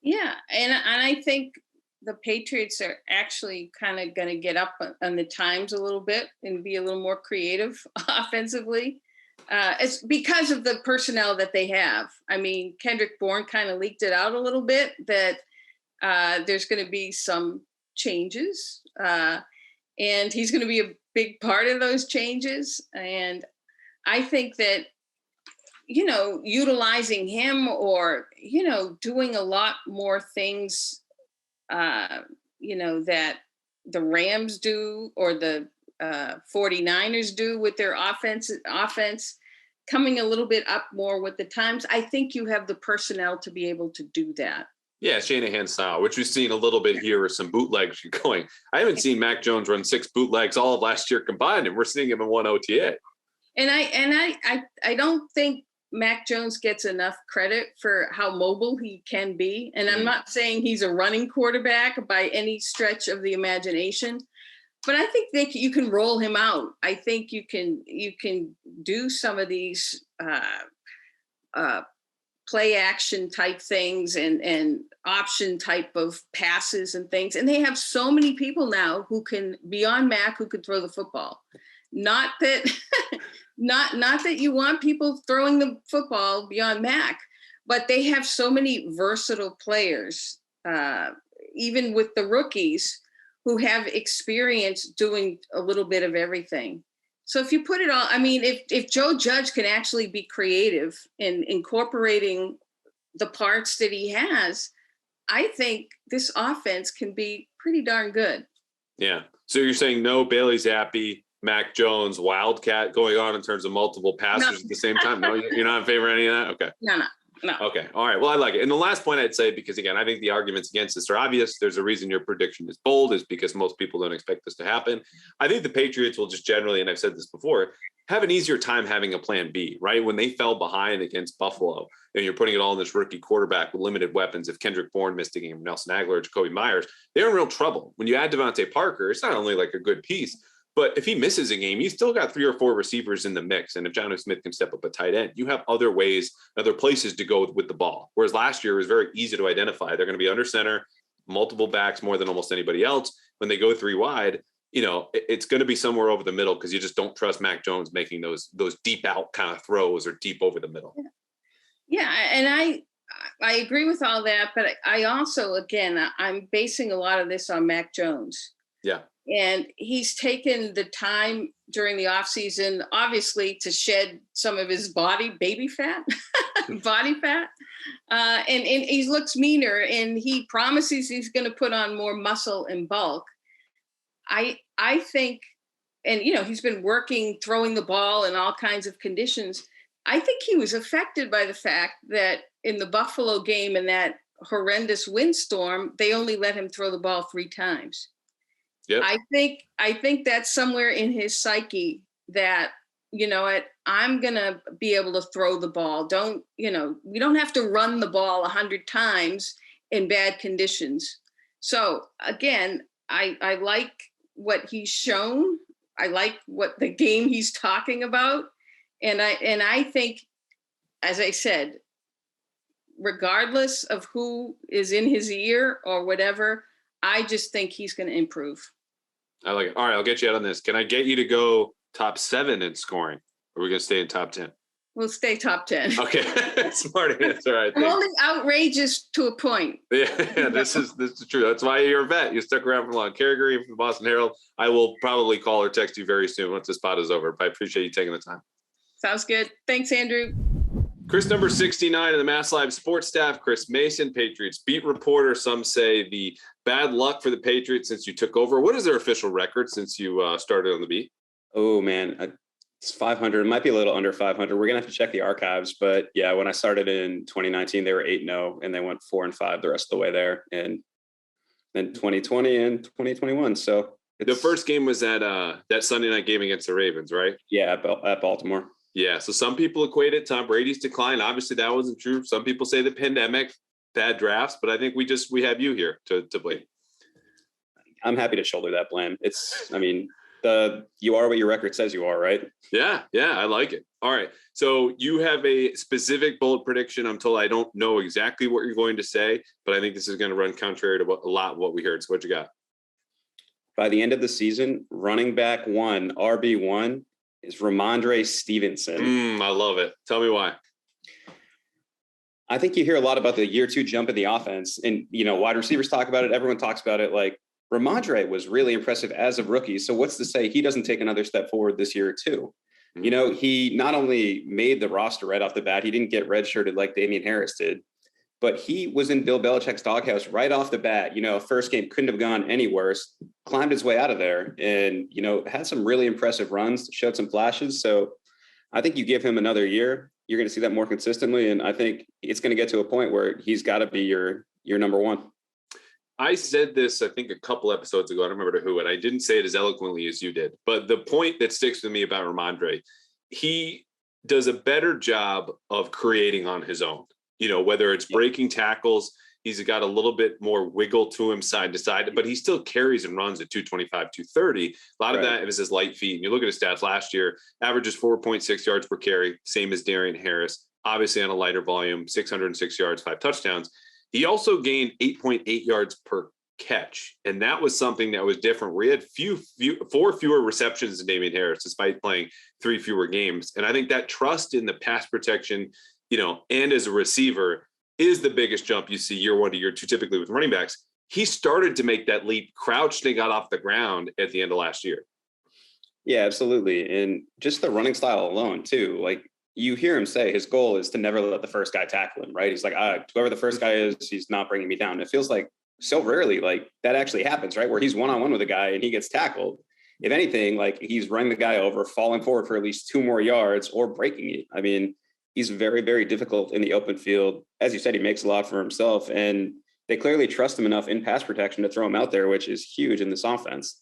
Yeah, and I think the Patriots are actually kind of going to get up on the times a little bit and be a little more creative offensively. It's because of the personnel that they have. I mean, Kendrick Bourne kind of leaked it out a little bit that there's going to be some changes, and he's going to be a big part of those changes. And I think that, utilizing him or, doing a lot more things, that the Rams do or the 49ers do with their offense, coming a little bit up more with the times. I think you have the personnel to be able to do that. Yeah, Shanahan style, which we've seen a little bit here with some bootlegs going. I haven't seen Mac Jones run 6 bootlegs all of last year combined, and we're seeing him in one OTA. And I don't think Mac Jones gets enough credit for how mobile he can be. And I'm not saying he's a running quarterback by any stretch of the imagination, but I think you can roll him out. I think you can do some of these play action type things and option type of passes and things. And they have so many people now who can, beyond Mac, who could throw the football. Not that not that you want people throwing the football beyond Mac, but they have so many versatile players, even with the rookies, who have experience doing a little bit of everything. So if you put it all, I mean, if Joe Judge can actually be creative in incorporating the parts that he has, I think this offense can be pretty darn good. Yeah. So you're saying no Bailey Zappi, Mac Jones, Wildcat going on in terms of multiple passers at the same time? No, you're not in favor of any of that? Okay. No. Okay. All right. Well, I like it. And the last point I'd say, because again, I think the arguments against this are obvious. There's a reason your prediction is bold, is because most people don't expect this to happen. I think the Patriots will just generally, and I've said this before, have an easier time having a plan B, right? When they fell behind against Buffalo and you're putting it all in this rookie quarterback with limited weapons. If Kendrick Bourne missed a game, Nelson Aguilar, or Jacoby Myers, they're in real trouble. When you add Devontae Parker, it's not only like a good piece, but if he misses a game, you still got 3 or 4 receivers in the mix. And if Jonnu Smith can step up a tight end, you have other ways, other places to go with the ball. Whereas last year it was very easy to identify. They're going to be under center, multiple backs more than almost anybody else. When they go 3 wide, it's going to be somewhere over the middle because you just don't trust Mac Jones making those deep out kind of throws or deep over the middle. Yeah. And I agree with all that. But I also, again, I'm basing a lot of this on Mac Jones. Yeah. And he's taken the time during the offseason, obviously, to shed some of his baby fat, body fat. And he looks meaner, and he promises he's going to put on more muscle and bulk. I think, and, he's been working, throwing the ball in all kinds of conditions. I think he was affected by the fact that in the Buffalo game, in that horrendous windstorm, they only let him throw the ball 3 times. Yep. I think that's somewhere in his psyche that, I'm going to be able to throw the ball. We don't have to run the ball 100 times in bad conditions. So again, I like what he's shown. I like what the game he's talking about. And I think, as I said, regardless of who is in his ear or whatever, I just think he's going to improve. I like it. All right, I'll get you out on this. Can I get you to go top 7 in scoring? Or are we going to stay in top 10? We'll stay top 10. Okay. Smart answer. I think. Only outrageous to a point. Yeah, this is true. That's why you're a vet. You stuck around for long. Carrie Green from the Boston Herald. I will probably call or text you very soon once the spot is over, but I appreciate you taking the time. Sounds good. Thanks, Andrew. Chris number 69 of the MassLive sports staff, Chris Mason, Patriots beat reporter. Some say the bad luck for the Patriots since you took over. What is their official record since you started on the beat? Oh, man. It's 500. It might be a little under 500. We're going to have to check the archives. But yeah, when I started in 2019, they were 8-0 and they went 4-5 the rest of the way there. And then 2020 and 2021. So the first game was that Sunday night game against the Ravens, right? Yeah, at Baltimore. Yeah. So some people equate it Tom Brady's decline. Obviously, that wasn't true. Some people say the pandemic, bad drafts, but I think we have you here to blame. I'm happy to shoulder that blame. You are what your record says you are, right? Yeah, I like it. All right. So you have a specific bold prediction. I'm told I don't know exactly what you're going to say, but I think this is going to run contrary to a lot of what we heard. So what you got? By the end of the season, running back 1, RB1 is Ramondre Stevenson. I love it. Tell me why. I think you hear a lot about the year 2 jump in the offense, and wide receivers talk about it. Everyone talks about it. Like Ramondre was really impressive as a rookie. So what's to say he doesn't take another step forward this year too? Mm-hmm. He not only made the roster right off the bat, he didn't get redshirted like Damian Harris did, but he was in Bill Belichick's doghouse right off the bat. First game couldn't have gone any worse, climbed his way out of there and, had some really impressive runs, showed some flashes. So I think you give him another year, you're going to see that more consistently. And I think it's going to get to a point where he's got to be your number 1. I said this, I think, a couple episodes ago. I don't remember to who, and I didn't say it as eloquently as you did. But the point that sticks with me about Ramondre, he does a better job of creating on his own. Whether it's breaking tackles, he's got a little bit more wiggle to him side to side, but he still carries and runs at 225, 230. A lot of that is his light feet. And you look at his stats last year, averages 4.6 yards per carry, same as Darian Harris, obviously on a lighter volume, 606 yards, 5 touchdowns. He also gained 8.8 yards per catch. And that was something that was different, where he had 4 fewer receptions than Damian Harris, despite playing 3 fewer games. And I think that trust in the pass protection, and as a receiver is the biggest jump you see year 1 to year 2, typically with running backs. He started to make that leap, crouched and got off the ground at the end of last year. Yeah, absolutely. And just the running style alone too. Like you hear him say his goal is to never let the first guy tackle him, right? He's like, whoever the first guy is, he's not bringing me down. It feels like so rarely like that actually happens, right? Where he's one-on-one with a guy and he gets tackled. If anything, like he's running the guy over, falling forward for at least 2 more yards or breaking it. I mean, he's very, very difficult in the open field. As you said, he makes a lot for himself, and they clearly trust him enough in pass protection to throw him out there, which is huge in this offense.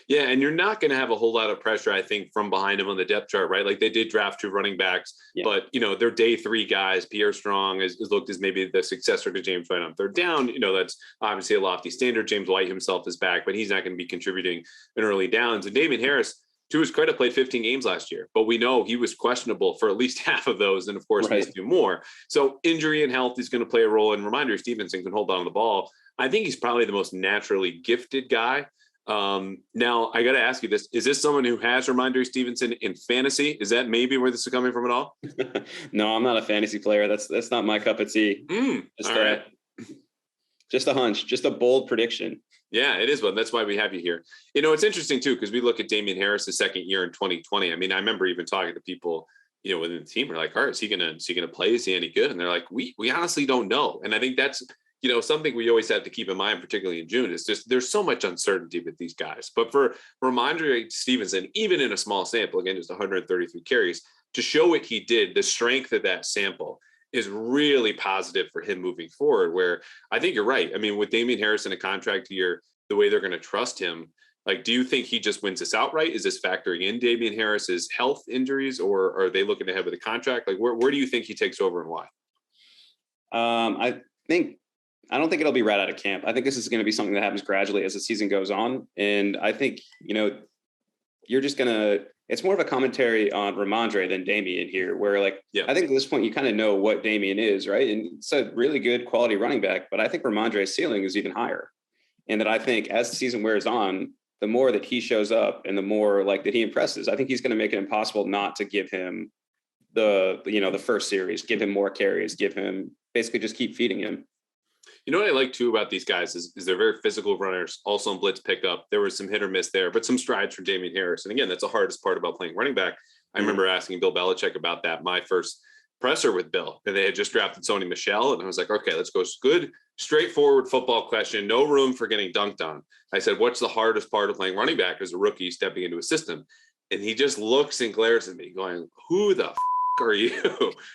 Yeah, and you're not going to have a whole lot of pressure, I think, from behind him on the depth chart, right? Like they did draft 2 running backs, but, they're day 3 guys. Pierre Strong is looked as maybe the successor to James White on 3rd down. That's obviously a lofty standard. James White himself is back, but he's not going to be contributing in early downs. And Damian Harris, to his credit, played 15 games last year, but we know he was questionable for at least half of those. And of course, needs to do more. So injury and health is going to play a role. And Ramondre Stevenson can hold on to the ball. I think he's probably the most naturally gifted guy. Now I got to ask you this. Is this someone who has Ramondre Stevenson in fantasy? Is that maybe where this is coming from at all? No, I'm not a fantasy player. That's not my cup of tea. All right. Just a hunch, just a bold prediction. Yeah, it is one. That's why we have you here. It's interesting too, because we look at Damian Harris' second year in 2020. I mean, I remember even talking to people, within the team. We're like, all right, is he gonna play? Is he any good? And they're like, we honestly don't know. And I think that's something we always have to keep in mind, particularly in June, is just there's so much uncertainty with these guys. But for Ramondre Stevenson, even in a small sample, again, just 133 carries, to show what he did, the strength of that sample is really positive for him moving forward, where I think you're right. I mean, with Damian Harris in a contract year, the way they're going to trust him, like, do you think he just wins this outright? Is this factoring in Damian Harris's health injuries, or are they looking ahead with a contract? Like, where do you think he takes over and why? I don't think it'll be right out of camp. I think this is going to be something that happens gradually as the season goes on. And I think, you're just going to, it's more of a commentary on Ramondre than Damian here, where I think at this point, you kind of know what Damian is, right? And it's a really good quality running back, but I think Ramondre's ceiling is even higher. And that I think as the season wears on, the more that he shows up and the more that he impresses, I think he's going to make it impossible not to give him the first series, give him more carries, give him basically just keep feeding him. What I like too about these guys is they're very physical runners, also in blitz pickup. There was some hit or miss there, but some strides from Damian Harris. And again, that's the hardest part about playing running back. I remember asking Bill Belichick about that my first presser with Bill, and they had just drafted Sony Michel. And I was like, okay, let's go. Good, straightforward football question. No room for getting dunked on. I said, what's the hardest part of playing running back as a rookie stepping into a system? And he just looks and glares at me going, who the are you?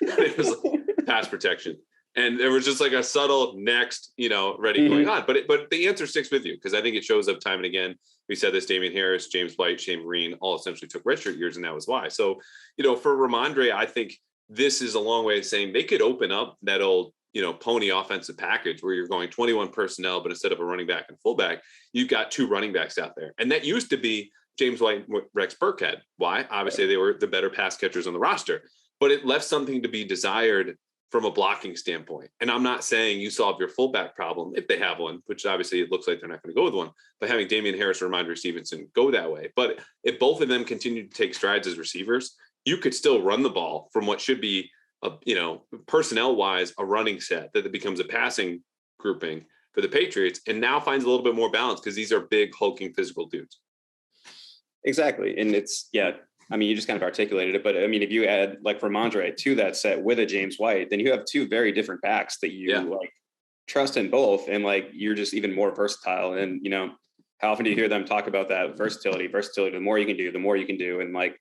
And it was like, pass protection. And there was just like a subtle next, ready going on. But the answer sticks with you because I think it shows up time and again. We said this, Damian Harris, James White, Shane Vereen, all essentially took redshirt years, and that was why. So, for Ramondre, I think this is a long way of saying they could open up that old, pony offensive package where you're going 21 personnel, but instead of a running back and fullback, you've got 2 running backs out there. And that used to be James White and Rex Burkhead. Why? Obviously, they were the better pass catchers on the roster, but it left something to be desired from a blocking standpoint. And I'm not saying you solve your fullback problem if they have one, which obviously it looks like they're not going to go with one, by having Damian Harris or Ramondre Stevenson go that way. But if both of them continue to take strides as receivers, you could still run the ball from what should be personnel wise, a running set that it becomes a passing grouping for the Patriots, and now finds a little bit more balance because these are big, hulking, physical dudes. Exactly. And it's, you just kind of articulated it, but if you add like Ramondre to that set with a James White, then you have 2 very different backs that you trust in both. And like, you're just even more versatile. And, how often do you hear them talk about that versatility, the more you can do, the more you can do. And like,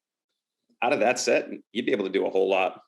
out of that set, you'd be able to do a whole lot.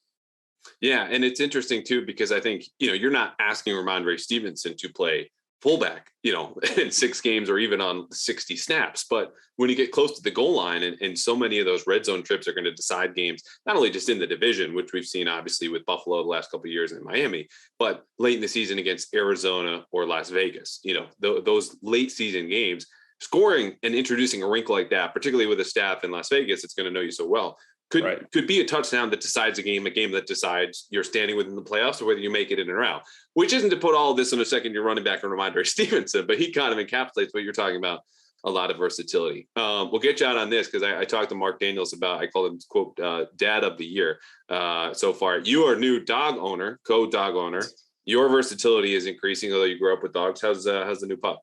Yeah. And it's interesting too, because I think, you're not asking Ramondre Stevenson to play fullback, in 6 games or even on 60 snaps. But when you get close to the goal line and so many of those red zone trips are going to decide games, not only just in the division, which we've seen obviously with Buffalo the last couple of years in Miami, but late in the season against Arizona or Las Vegas, those late season games, scoring and introducing a wrinkle like that, particularly with a staff in Las Vegas, it's going to know you so well, could be a touchdown that decides a game that decides you're standing within the playoffs or whether you make it in or out, which isn't to put all of this on a second-year running back and Ramondre Stevenson, but he kind of encapsulates what you're talking about, a lot of versatility. We'll get you out on this because I talked to Mark Daniels about, I call him, quote, dad of the year so far. You are new dog owner, co-dog owner. Your versatility is increasing, although you grew up with dogs. How's the new pup?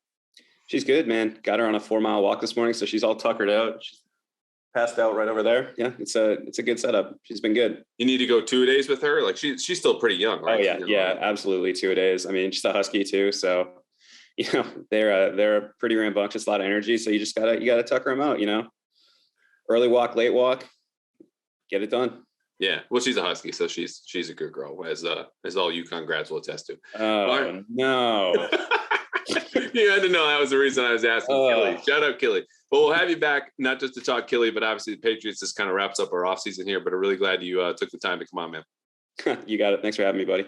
She's good, man. Got her on a 4-mile walk this morning, so she's all tuckered out. She's passed out right over there. Yeah, it's a good setup. She's been good. You need to go 2 days with her. Like she's still pretty young, right? Oh yeah, absolutely 2 days. She's a husky too, so they're pretty rambunctious, a lot of energy. So you gotta tucker them out. Early walk, late walk, get it done. Yeah, well, she's a husky, so she's a good girl, as all UConn grads will attest to. Oh no. You had to know that was the reason I was asking. Killy. Shout out Killy. But we'll have you back, not just to talk Killy, but obviously the Patriots just kind of wraps up our offseason here. But I'm really glad you took the time to come on, man. You got it. Thanks for having me, buddy.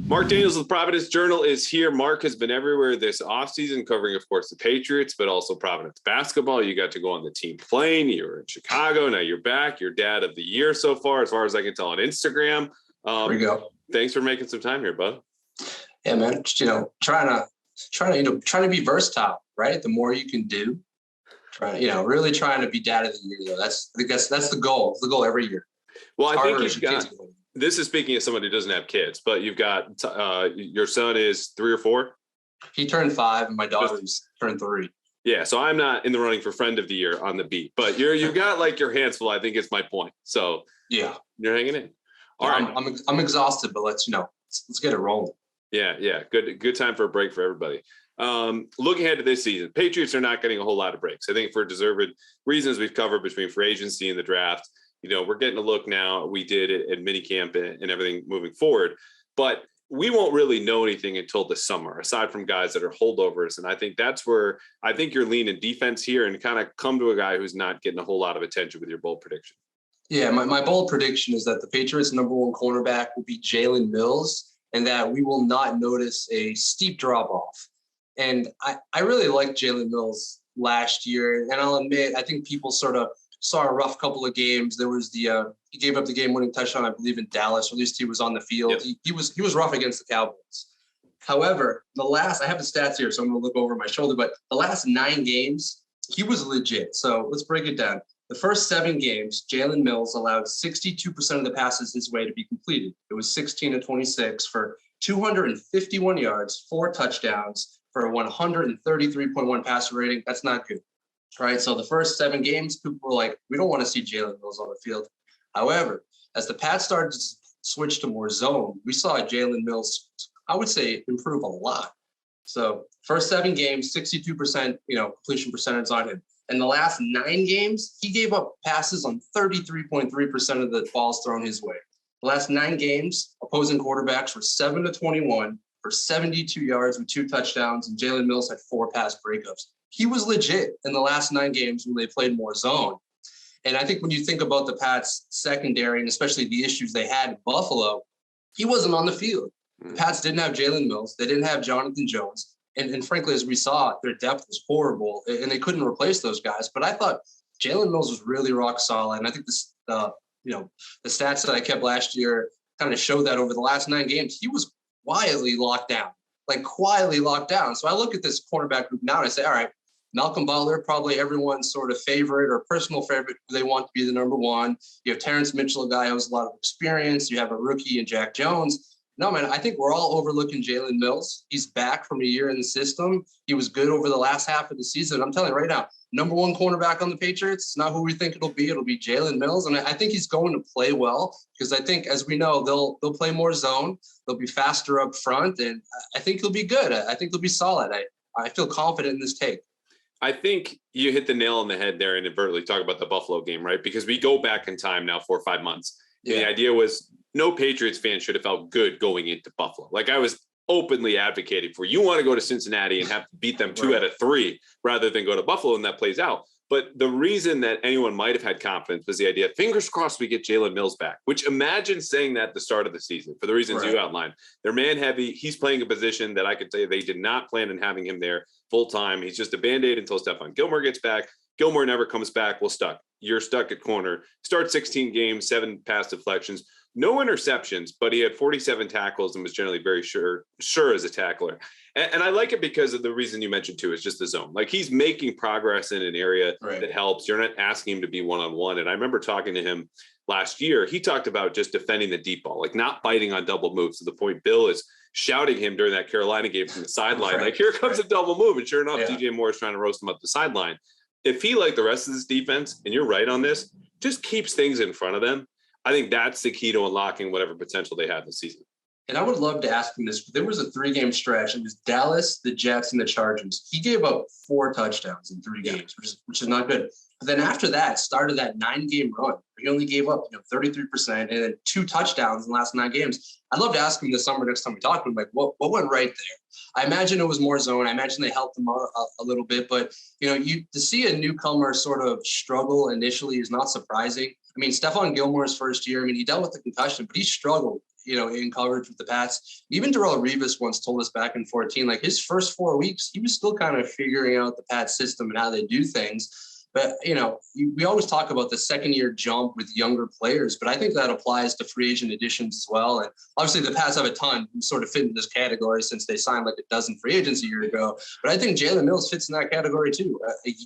Mark Daniels of the Providence Journal is here. Mark has been everywhere this offseason, covering, of course, the Patriots, but also Providence basketball. You got to go on the team plane. You were in Chicago. Now you're back. You're dad of the year so far as I can tell on Instagram. There we go. Thanks for making some time here, bud. Yeah, man. Just, trying to be versatile, right? The more you can do, really trying to be dad of the year, though. That's the goal. It's the goal every year. Well, I think you've got, this is speaking of somebody who doesn't have kids, but you've got, your son is 3 or 4? He turned 5 and my daughter's turned 3. Yeah. So I'm not in the running for friend of the year on the beat, but you've got like your hands full. I think it's my point. So yeah, you're hanging in. All right. I'm exhausted, but let's get it rolling. Yeah. Good time for a break for everybody. Looking ahead to this season, Patriots are not getting a whole lot of breaks. I think for deserved reasons we've covered between free agency and the draft, we're getting a look now. We did it at minicamp and everything moving forward, but we won't really know anything until the summer, aside from guys that are holdovers. And I think that's where I think you're leaning defense here and kind of come to a guy who's not getting a whole lot of attention with your bold prediction. Yeah, my bold prediction is that the Patriots' number 1 cornerback will be Jalen Mills, and that we will not notice a steep drop-off. And I really liked Jalen Mills last year. And I'll admit, I think people sort of saw a rough couple of games. There was he gave up the game-winning touchdown, I believe, in Dallas, or at least he was on the field. Yep. He was rough against the Cowboys. However, I have the stats here, so I'm going to look over my shoulder, but the last 9 games, he was legit. So let's break it down. The first 7 games, Jalen Mills allowed 62% of the passes his way to be completed. It was 16-26 for 251 yards, 4 touchdowns, for a 133.1 passer rating. That's not good, right? So the first 7 games, people were like, we don't want to see Jalen Mills on the field. However, as the Pats started switched to more zone, we saw Jalen Mills, I would say, improve a lot. So first 7 games, 62%, completion percentage on him. In the last 9 games, he gave up passes on 33.3% of the balls thrown his way. The last 9 games, opposing quarterbacks were 7-21 for 72 yards with 2 touchdowns, and Jalen Mills had 4 pass breakups. He was legit in the last 9 games when they played more zone. And I think when you think about the Pats secondary, and especially the issues they had in Buffalo, he wasn't on the field. The Pats didn't have Jalen Mills. They didn't have Jonathan Jones. And frankly, as we saw, their depth was horrible, and they couldn't replace those guys. But I thought Jalen Mills was really rock solid. And I think the stats that I kept last year kind of showed that over the last 9 games, he was quietly locked down. So I look at this cornerback group now and I say, all right, Malcolm Butler, probably everyone's sort of favorite or personal favorite who they want to be the number 1. You have Terrence Mitchell, a guy who has a lot of experience. You have a rookie in Jack Jones. No, man, I think we're all overlooking Jalen Mills. He's back from a year in the system. He was good over the last half of the season. I'm telling you right now, number 1 cornerback on the Patriots, it's not who we think it'll be. It'll be Jalen Mills. And I think he's going to play well because I think, as we know, they'll play more zone. They'll be faster up front. And I think he'll be good. I think he'll be solid. I feel confident in this take. I think you hit the nail on the head there inadvertently talk about the Buffalo game, right? Because we go back in time now 4 or 5 months. Yeah. The idea was no Patriots fan should have felt good going into Buffalo. Like I was openly advocating for, you want to go to Cincinnati and have to beat them 2 out of 3 rather than go to Buffalo, and that plays out. But the reason that anyone might have had confidence was the idea, fingers crossed we get Jalen Mills back, which imagine saying that at the start of the season for the reasons you outlined. They're man heavy. He's playing a position that I could tell you they did not plan on having him there full time. He's just a Band-Aid until Stephon Gilmore gets back. Gilmore never comes back. Well, stuck. You're stuck at corner. Start 16 games, 7 pass deflections, no interceptions, but he had 47 tackles and was generally very sure as a tackler. And I like it because of the reason you mentioned too, is just the zone. Like he's making progress in an area that helps. You're not asking him to be one-on-one. And I remember talking to him last year. He talked about just defending the deep ball, like not biting on double moves, to the point Bill is shouting him during that Carolina game from the sideline. Like, here comes a double move. And sure enough, DJ Moore is trying to roast him up the sideline. If he, like the rest of this defense, and you're right on this, just keeps things in front of them, I think that's the key to unlocking whatever potential they have this season. And I would love to ask him this, but there was a 3-game stretch. It was Dallas, the Jets, and the Chargers. He gave up 4 touchdowns in 3 games, which is not good. But then after that, started that 9-game run. He only gave up 33% and then 2 touchdowns in the last 9 games. I'd love to ask him this summer next time we talk to him, like, what went right there? I imagine it was more zone. I imagine they helped him out a little bit. But, to see a newcomer sort of struggle initially is not surprising. I mean, Stephon Gilmore's first year, he dealt with the concussion, but he struggled, in coverage with the Pats. Even Darrelle Revis once told us back in 2014, like his first 4 weeks, he was still kind of figuring out the Pats system and how they do things. But, we always talk about the second-year jump with younger players, but I think that applies to free agent additions as well. And obviously the Pats have a ton who sort of fit in this category since they signed like a dozen free agents a year ago. But I think Jalen Mills fits in that category too.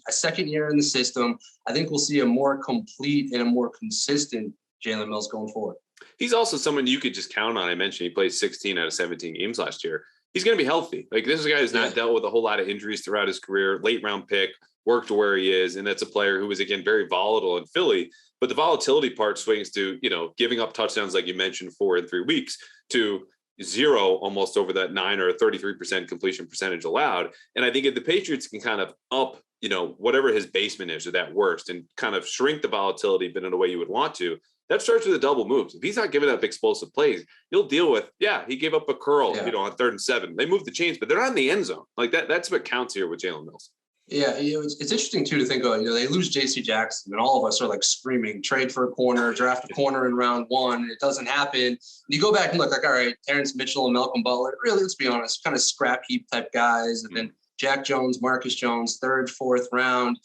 A second year in the system, I think we'll see a more complete and a more consistent Jalen Mills going forward. He's also someone you could just count on. I mentioned he played 16 out of 17 games last year. He's going to be healthy. Like, this is a guy who's not dealt with a whole lot of injuries throughout his career, late round pick, worked where he is. And that's a player who was, again, very volatile in Philly. But the volatility part swings to, giving up touchdowns, like you mentioned, 4 in 3 weeks, to 0 almost over that 9 or 33% completion percentage allowed. And I think if the Patriots can kind of up, whatever his basement is or that worst, and kind of shrink the volatility, but in a way you would want to, that starts with the double moves. If he's not giving up explosive plays, you'll deal with, he gave up a curl, on 3rd and 7. They moved the chains, but they're not in the end zone. Like that's what counts here with Jalen Mills. Yeah, it's interesting too to think about. They lose J.C. Jackson, and all of us are like screaming, trade for a corner, draft a corner in round 1, and it doesn't happen. And you go back and look like, all right, Terrence Mitchell and Malcolm Butler, really, let's be honest, kind of scrap heap type guys, and then Jack Jones, Marcus Jones, 3rd, 4th round.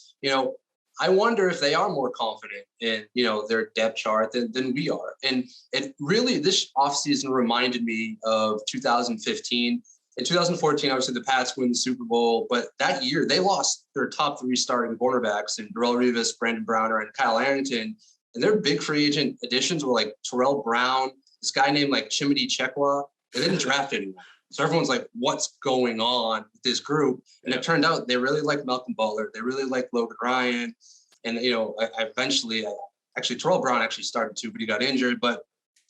I wonder if they are more confident in, their depth chart than we are. And it really, this offseason reminded me of 2015. In 2014, obviously the Pats win the Super Bowl, but that year they lost their top 3 starting cornerbacks in Darrelle Revis, Brandon Browner, and Kyle Arrington. And their big free agent additions were like Terrell Brown, this guy named like Chimity Chekwa. They didn't draft anyone. So everyone's like, what's going on with this group? And it turned out they really liked Malcolm Butler. They really liked Logan Ryan. And, eventually, actually, Terrell Brown actually started too, but he got injured. But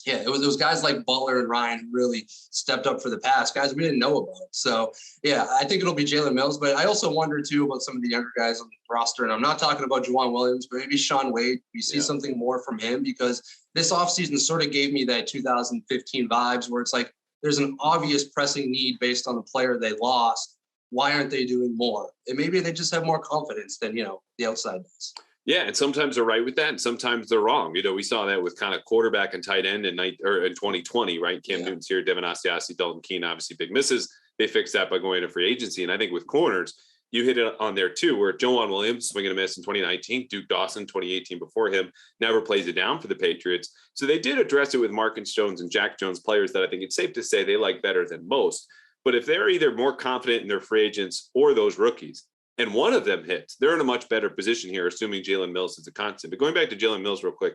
Yeah, it was guys like Butler and Ryan who really stepped up for the pass, guys we didn't know about. So, yeah, I think it'll be Jalen Mills. But I also wonder, too, about some of the younger guys on the roster. And I'm not talking about Juwan Williams, but maybe Sean Wade. We see something more from him, because this offseason sort of gave me that 2015 vibes where it's like there's an obvious pressing need based on the player they lost. Why aren't they doing more? And maybe they just have more confidence than, the outside does. Yeah, and sometimes they're right with that, and sometimes they're wrong. We saw that with kind of quarterback and tight end in 2020, right? Cam Newton's here, Devin Asiasi, Dalton Keene, obviously big misses. They fixed that by going to free agency. And I think with corners, you hit it on there too, where Joan Williams, swing and a miss in 2019, Duke Dawson, 2018 before him, never plays it down for the Patriots. So they did address it with Marcus Jones and Jack Jones, players that I think it's safe to say they like better than most. But if they're either more confident in their free agents or those rookies, and one of them hits, they're in a much better position here, assuming Jalen Mills is a constant. But going back to Jalen Mills real quick,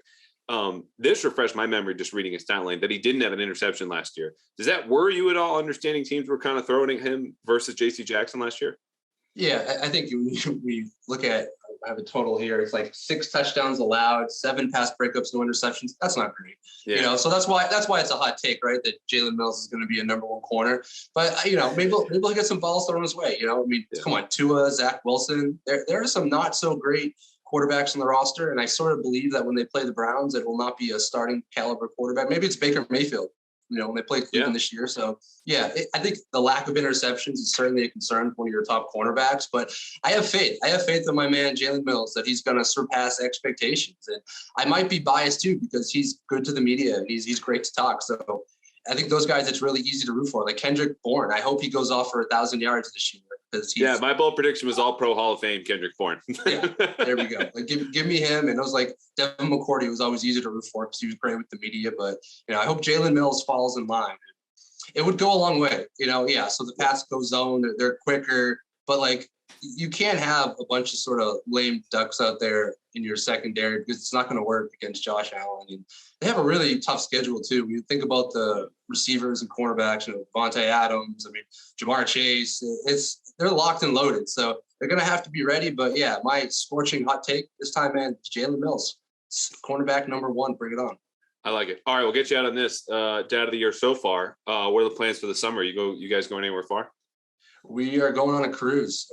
this refreshed my memory just reading his stat line that he didn't have an interception last year. Does that worry you at all, understanding teams were kind of throwing at him versus J.C. Jackson last year? Yeah, I think we look at, I have a total here. It's like 6 touchdowns allowed, 7 pass breakups, no interceptions. That's not great. Yeah. So that's why it's a hot take, right? That Jalen Mills is going to be a number 1 corner. But maybe he'll get some balls thrown his way. Come on, Tua, Zach Wilson. There are some not so great quarterbacks on the roster, and I sort of believe that when they play the Browns, it will not be a starting caliber quarterback. Maybe it's Baker Mayfield. When they play Cleveland this year. So, I think the lack of interceptions is certainly a concern for one of your top cornerbacks. But I have faith. I have faith in my man, Jalen Mills, that he's going to surpass expectations. And I might be biased, too, because he's good to the media and he's great to talk. So I think those guys, it's really easy to root for. Like Kendrick Bourne, I hope he goes off for 1,000 yards this year. My bold prediction was all pro Hall of Fame Kendrick Bourne. There we go. Like give me him. And it was like Devin McCourty was always easy to root for because he was great with the media. But I hope Jalen Mills falls in line. It would go a long way. So the pass goes zone, they're quicker, but like you can't have a bunch of sort of lame ducks out there in your secondary because it's not going to work against Josh Allen. And they have a really tough schedule too. When you think about the receivers and cornerbacks, Vontae Adams, Jamar Chase, they're locked and loaded. So they're going to have to be ready. But my scorching hot take this time, man, Jalen Mills, cornerback number 1, bring it on. I like it. All right, we'll get you out on this data of the year so far. What are the plans for the summer? You guys going anywhere far? We are going on a cruise.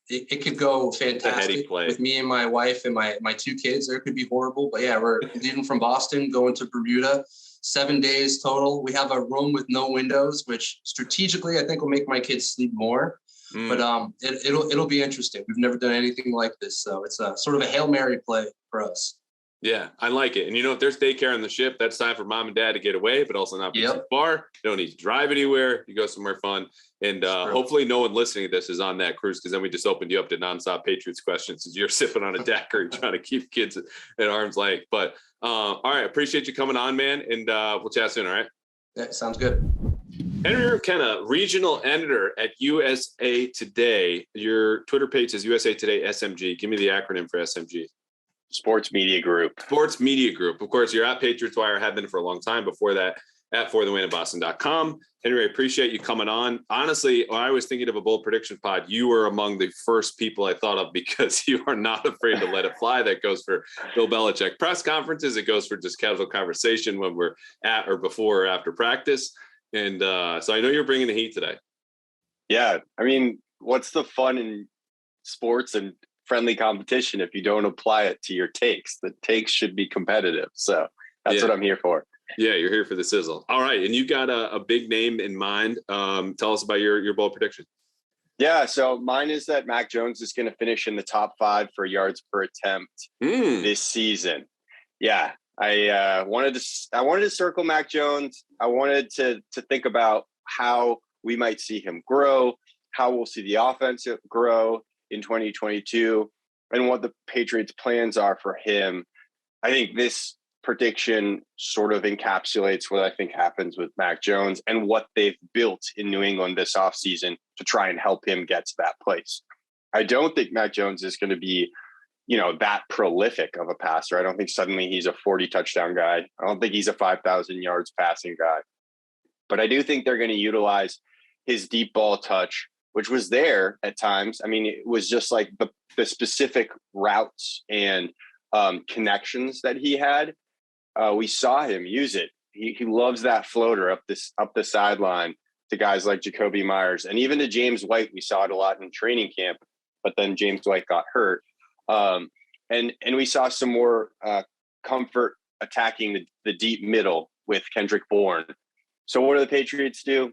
It could go fantastic with me and my wife and my 2 kids. Or it could be horrible, but we're leaving from Boston, going to Bermuda, 7 days total. We have a room with no windows, which strategically I think will make my kids sleep more. But it'll be interesting. We've never done anything like this, so it's a sort of a Hail Mary play for us. Yeah, I like it. And if there's daycare on the ship, that's time for mom and dad to get away, but also not be too far. You don't need to drive anywhere. You go somewhere fun. And hopefully no one listening to this is on that cruise, because then we just opened you up to nonstop Patriots questions as you're sipping on a daiquiri trying to keep kids at arm's length. But all right, appreciate you coming on, man. And we'll chat soon, all right? Yeah, sounds good. Henry McKenna, regional editor at USA Today. Your Twitter page says USA Today SMG. Give me the acronym for SMG. Sports Media Group. Sports Media Group. Of course, you're at Patriots Wire, have been for a long time. Before that, at forthewinandboston.com. Henry, I appreciate you coming on. Honestly, when I was thinking of a bold prediction pod, you were among the first people I thought of, because you are not afraid to let it fly. That goes for Bill Belichick press conferences. It goes for just casual conversation when we're at or before or after practice. And so I know you're bringing the heat today. Yeah. What's the fun in sports and friendly competition if you don't apply it to your takes? The takes should be competitive. So that's what I'm here for. Yeah, you're here for the sizzle. All right. And you got a big name in mind. Tell us about your bold prediction. Yeah. So mine is that Mac Jones is going to finish in the top 5 for yards per attempt this season. Yeah. I wanted to circle Mac Jones. I wanted to think about how we might see him grow, how we'll see the offense grow in 2022, and what the Patriots' plans are for him. I think this prediction sort of encapsulates what I think happens with Mac Jones and what they've built in New England this offseason to try and help him get to that place. I don't think Mac Jones is going to be, that prolific of a passer. I don't think suddenly he's a 40 touchdown guy. I don't think he's a 5,000 yards passing guy. But I do think they're going to utilize his deep ball touch, which was there at times. It was just like the specific routes and connections that he had. We saw him use it he loves that floater up the sideline to guys like Jacoby Myers, and even to James White. We saw it a lot in training camp, but then James White got hurt. And we saw some more comfort attacking the deep middle with Kendrick Bourne. So what do the Patriots do?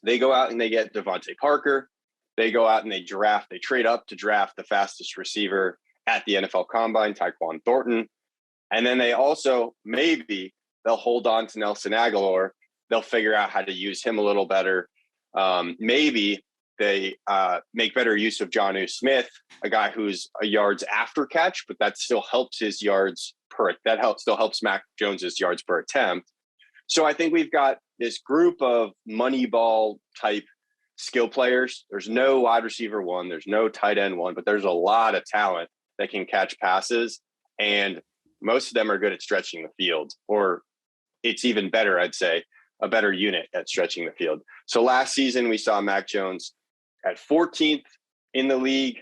They go out and they get Devontae Parker. They go out and they trade up to draft the fastest receiver at the NFL Combine, Tyquan Thornton. And then they also, maybe they'll hold on to Nelson Aguilar. They'll figure out how to use him a little better. Maybe they make better use of Jonnu Smith, a guy who's a yards after catch, but that still helps his yards still helps Mac Jones's yards per attempt. So I think we've got this group of Moneyball type skill players. There's no wide receiver one, there's no tight end one, but there's a lot of talent that can catch passes, and most of them are good at stretching the field, or it's even better, I'd say, a better unit at stretching the field. So last season we saw Mac Jones at 14th in the league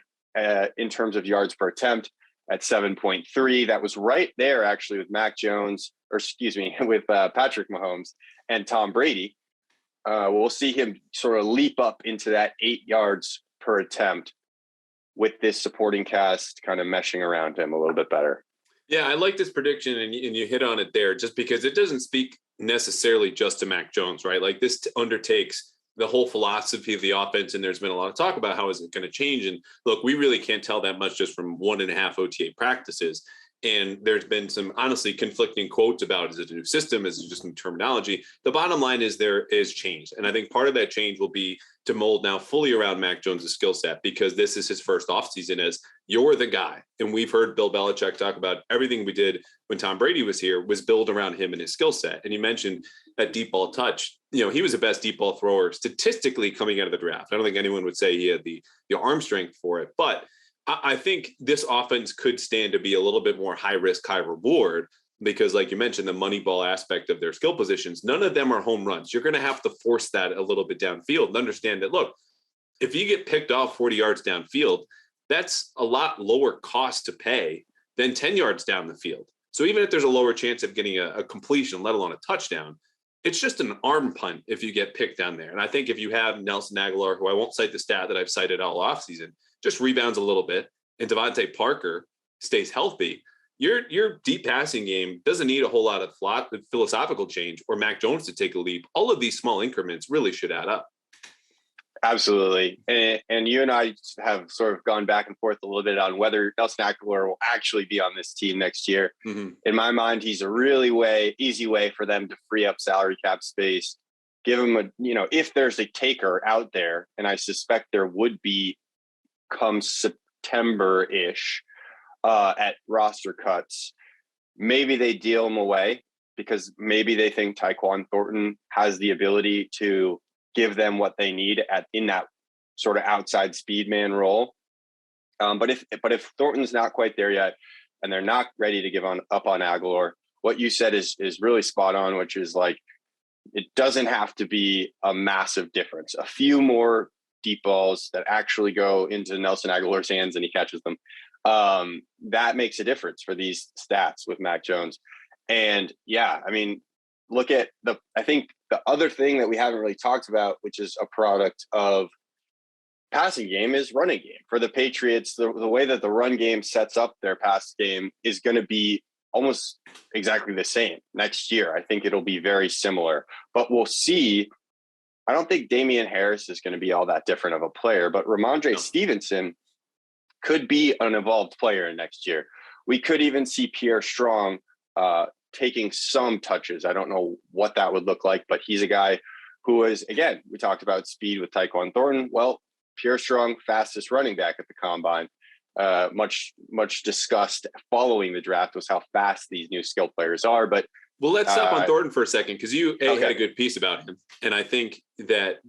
in terms of yards per attempt at 7.3. That was right there actually with with Patrick Mahomes and Tom Brady. We'll see him sort of leap up into that 8 yards per attempt with this supporting cast kind of meshing around him a little bit better. Yeah, I like this prediction, and you hit on it there, just because it doesn't speak necessarily just to Mac Jones, right? Like, this undertakes the whole philosophy of the offense, and there's been a lot of talk about how is it going to change. And look, we really can't tell that much just from 1.5 OTA practices. And there's been some honestly conflicting quotes about, is it a new system? Is it just new terminology? The bottom line is there is change. And I think part of that change will be to mold now fully around Mac Jones' skill set, because this is his first offseason as you're the guy. And we've heard Bill Belichick talk about everything we did when Tom Brady was here was built around him and his skill set. And you mentioned that deep ball touch. He was the best deep ball thrower statistically coming out of the draft. I don't think anyone would say he had the arm strength for it, but I think this offense could stand to be a little bit more high risk, high reward, because like you mentioned, the money ball aspect of their skill positions, none of them are home runs. You're going to have to force that a little bit downfield and understand that, look, if you get picked off 40 yards downfield, that's a lot lower cost to pay than 10 yards down the field. So even if there's a lower chance of getting a completion, let alone a touchdown, it's just an arm punt if you get picked down there. And I think if you have Nelson Aguilar, who I won't cite the stat that I've cited all offseason, just rebounds a little bit, and Devontae Parker stays healthy, your deep passing game doesn't need a whole lot of philosophical change or Mac Jones to take a leap. All of these small increments really should add up. Absolutely. And you and I have sort of gone back and forth a little bit on whether Nelson Aguilar will actually be on this team next year. Mm-hmm. In my mind, he's a really easy way for them to free up salary cap space, give him if there's a taker out there, and I suspect there would be come September-ish at roster cuts, maybe they deal him away because maybe they think Tyquan Thornton has the ability to give them what they need in that sort of outside speed man role. But if Thornton's not quite there yet and they're not ready to give up on Aguilar, what you said is really spot on, which is like, it doesn't have to be a massive difference. A few more deep balls that actually go into Nelson Aguilar's hands and he catches them. That makes a difference for these stats with Mac Jones. And yeah, I mean, look at I think the other thing that we haven't really talked about, which is a product of passing game, is running game. For the Patriots, the way that the run game sets up their pass game is going to be almost exactly the same next year. I think it'll be very similar, but we'll see. I don't think Damian Harris is going to be all that different of a player, but Ramondre Stevenson could be an evolved player next year. We could even see Pierre Strong taking some touches. I don't know what that would look like, but he's a guy who is, again, we talked about speed with Tyquan Thornton. Well, Pierre Strong, fastest running back at the Combine. Much discussed following the draft was how fast these new skill players are. But well, let's stop on Thornton for a second, because you had a good piece about him. And I think that,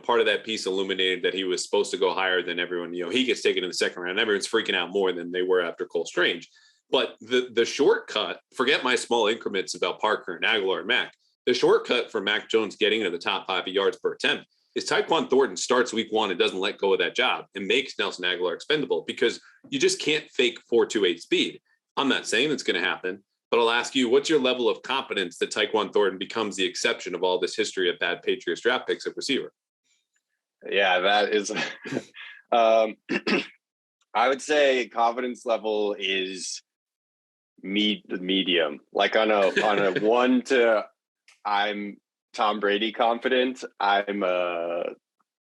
part of that piece illuminated that he was supposed to go higher than everyone. He gets taken in the second round. Everyone's freaking out more than they were after Cole Strange. But the shortcut, forget my small increments about Parker and Aguilar and Mac. The shortcut for Mac Jones getting into the top 5 yards per attempt is Tyquan Thornton starts week 1 and doesn't let go of that job and makes Nelson Aguilar expendable, because you just can't fake 4.28 speed. I'm not saying it's going to happen, But I'll ask you, what's your level of confidence that Tyquan Thornton becomes the exception of all this history of bad Patriots draft picks at receiver? Yeah, that is. I would say confidence level is medium. Like on a 1 to I'm Tom Brady confident, I'm a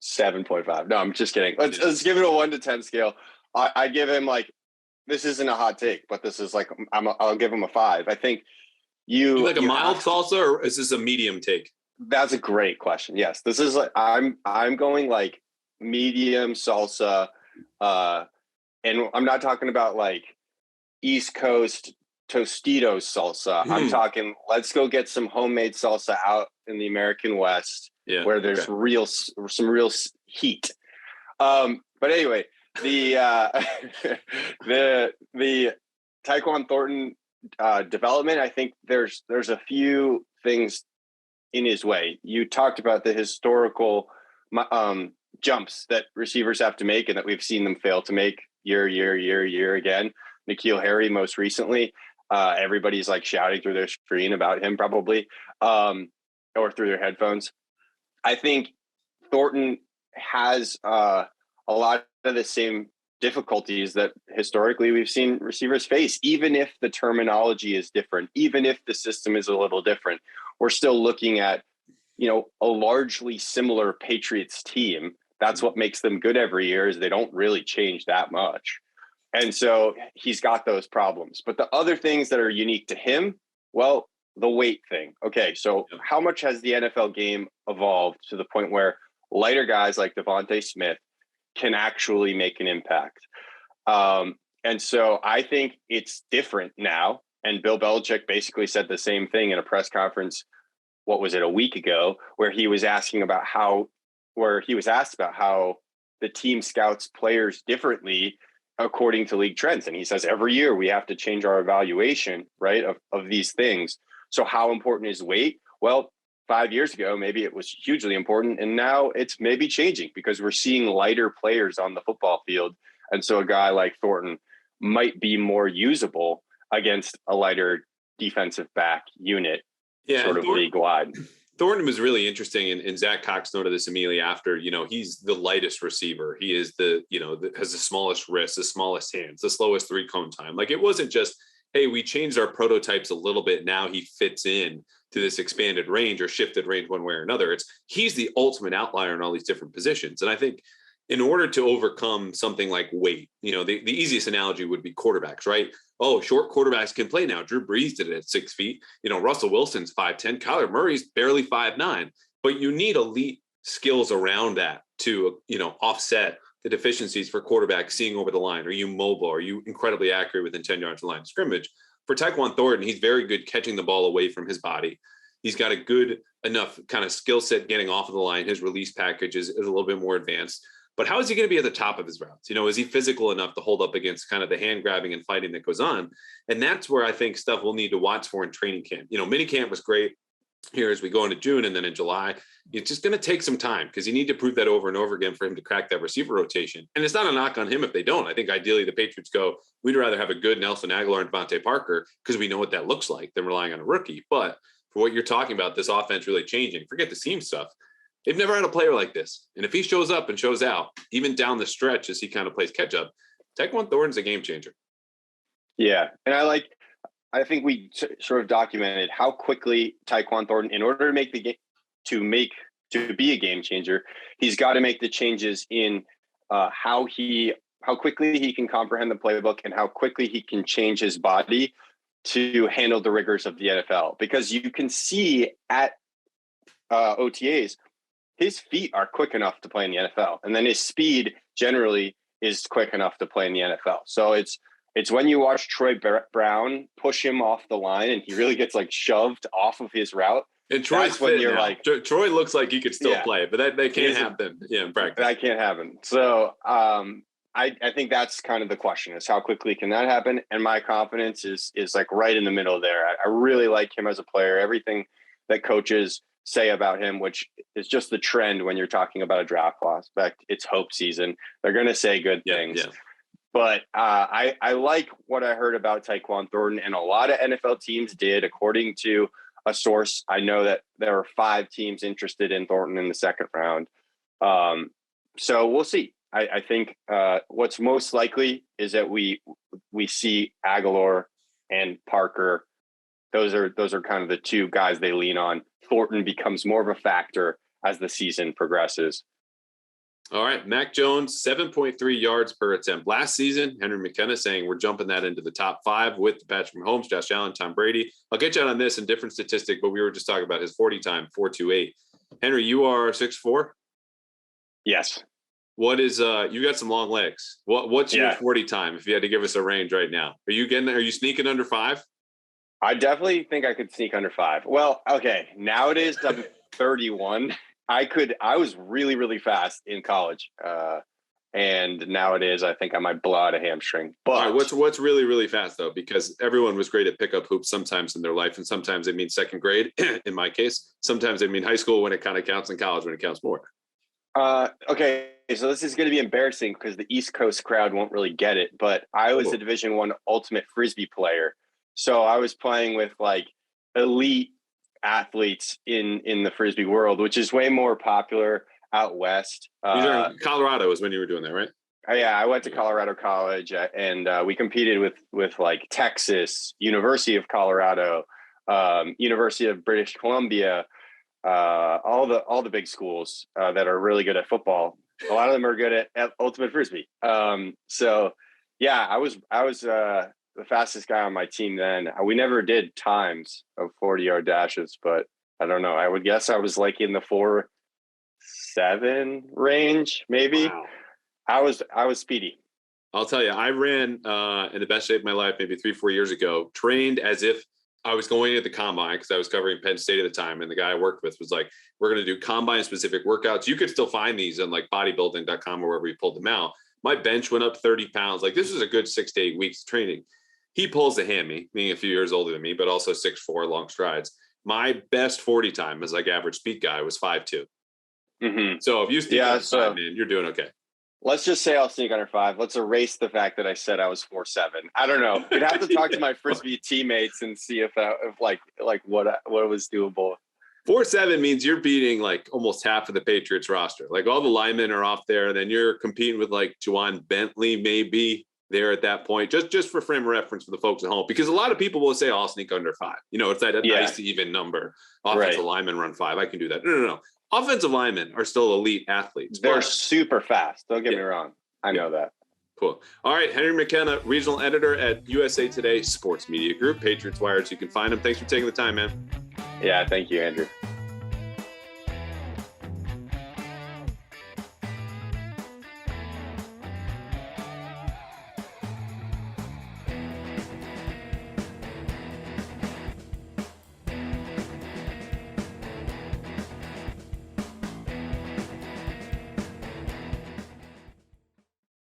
7.5. No, I'm just kidding. Let's give it a 1 to 10 scale. I give him like, this isn't a hot take, but this is like, I'll give him a 5. I think you like a mild salsa, or is this a medium take? That's a great question. Yes, this is like, I'm going like medium salsa, and I'm not talking about like East Coast Tostitos salsa. I'm talking, let's go get some homemade salsa out in the American West, where there's some real heat. But anyway, the Tyquan Thornton development, I think there's a few things in his way. You talked about the historical jumps that receivers have to make and that we've seen them fail to make year again. N'Keal Harry most recently. Everybody's like shouting through their screen about him probably, or through their headphones. I think Thornton has a lot of the same difficulties that historically we've seen receivers face, even if the terminology is different, even if the system is a little different. We're still looking at, a largely similar Patriots team. That's what makes them good every year, is they don't really change that much. And so he's got those problems. But the other things that are unique to him, well, the weight thing. Okay, so how much has the NFL game evolved to the point where lighter guys like Devontae Smith can actually make an impact? And so I think it's different now. And Bill Belichick basically said the same thing in a press conference, what was it, a week ago, where he was asked about how the team scouts players differently according to league trends. And he says, every year we have to change our evaluation, right, of these things. So how important is weight? Well, 5 years ago, maybe it was hugely important. And now it's maybe changing because we're seeing lighter players on the football field. And so a guy like Thornton might be more usable against a lighter defensive back unit, sort of league-wide. Thornton was really interesting, and Zack Cox noted this immediately after. He's the lightest receiver. He is has the smallest wrist, the smallest hands, the slowest 3-cone time. Like, it wasn't just, hey, we changed our prototypes a little bit, now he fits in to this expanded range or shifted range one way or another. He's the ultimate outlier in all these different positions. And I think in order to overcome something like weight, the easiest analogy would be quarterbacks, right? Oh, short quarterbacks can play now. Drew Brees did it at 6 feet. Russell Wilson's 5'10". Kyler Murray's barely 5'9". But you need elite skills around that to, offset the deficiencies for quarterbacks seeing over the line. Are you mobile? Are you incredibly accurate within 10 yards of the line of scrimmage? For Tyquan Thornton, he's very good catching the ball away from his body. He's got a good enough kind of skill set getting off of the line. His release package is a little bit more advanced. But how is he going to be at the top of his routes? Is he physical enough to hold up against kind of the hand grabbing and fighting that goes on? And that's where I think stuff we'll need to watch for in training camp. Mini camp was great here as we go into June, and then in July. It's just going to take some time because you need to prove that over and over again for him to crack that receiver rotation. And it's not a knock on him if they don't. I think ideally the Patriots go, we'd rather have a good Nelson Aguilar and Devontae Parker because we know what that looks like than relying on a rookie. But for what you're talking about, this offense really changing, forget the seam stuff. They've never had a player like this. And if he shows up and shows out, even down the stretch as he kind of plays catch up, Tyquan Thornton's a game changer. Yeah. And I think we sort of documented how quickly Tyquan Thornton, in order to make the game, to be a game changer, he's got to make the changes in how quickly he can comprehend the playbook and how quickly he can change his body to handle the rigors of the NFL. Because you can see at OTAs, his feet are quick enough to play in the NFL. And then his speed generally is quick enough to play in the NFL. So it's when you watch Troy Brown push him off the line and he really gets like shoved off of his route. And Troy's when you're now. Like, Troy looks like he could still play, but that can't happen. In practice. That can't happen. So I think that's kind of the question, is how quickly can that happen? And my confidence is like right in the middle there. I really like him as a player. Everything that coaches say about him, which is just the trend when you're talking about a draft prospect, it's hope season. They're going to say good things. Yeah. But I like what I heard about Tyquan Thornton, and a lot of NFL teams did. According to a source, I know that there are 5 teams interested in Thornton in the second round. So we'll see. I think what's most likely is that we see Aguilar and Parker. Those are kind of the 2 guys they lean on. Thornton becomes more of a factor as the season progresses. All right, Mac Jones, 7.3 yards per attempt. Last season, Henry McKenna saying we're jumping that into the top 5 with Patrick Mahomes, Josh Allen, Tom Brady. I'll get you out on this and different statistic, but we were just talking about his 40 time, 4.28. Henry, you are 6'4"? Yes. What is you got some long legs. What's your 40 time if you had to give us a range right now? Are you sneaking under 5? I definitely think I could sneak under 5. Well, okay. Nowadays I'm 31. I was really, really fast in college. And nowadays I think I might blow out a hamstring. But all right, what's really, really fast though? Because everyone was great at pickup hoops sometimes in their life, and sometimes they mean second grade in my case. Sometimes they mean high school when it kind of counts, and college when it counts more. Okay, so this is going to be embarrassing because the East Coast crowd won't really get it, but I was a Division I ultimate Frisbee player. So I was playing with like elite athletes in the Frisbee world, which is way more popular out west. Colorado is when you were doing that, right? Yeah, I went to Colorado College, and we competed with like Texas, University of Colorado, University of British Columbia, all the big schools that are really good at football. A lot of them are good at ultimate Frisbee. So yeah, I was the fastest guy on my team then. We never did times of 40-yard dashes, but I don't know. I would guess I was like in the 4.7 range, maybe. Wow. I was speedy. I'll tell you, I ran in the best shape of my life maybe 3-4 years ago, trained as if I was going at the combine because I was covering Penn State at the time. And the guy I worked with was like, we're going to do combine specific workouts. You could still find these on like bodybuilding.com or wherever you pulled them out. My bench went up 30 pounds. Like this was a good 6 to 8 weeks of training. He pulls the hammy, being a few years older than me, but also 6'4", long strides. My best 40 time as like average speed guy was 5'2". Mm-hmm. So if you sneak under 5, man, you're doing okay. Let's just say I'll sneak under 5. Let's erase the fact that I said I was 4'7". I don't know. You'd have to talk to my Frisbee teammates and see if what was doable. 4'7" means you're beating like almost half of the Patriots roster. Like all the linemen are off there. Then you're competing with like Juwan Bentley, maybe there at that point, just for frame of reference for the folks at home, because a lot of people will say, I'll sneak under 5. You know, it's that nice even number. Offensive linemen run 5. I can do that. No. Offensive linemen are still elite athletes. They're super fast. Don't get me wrong. I know that. Cool. All right. Henry McKenna, regional editor at USA Today Sports Media Group, Patriots Wired. So you can find him. Thanks for taking the time, man. Yeah. Thank you, Andrew.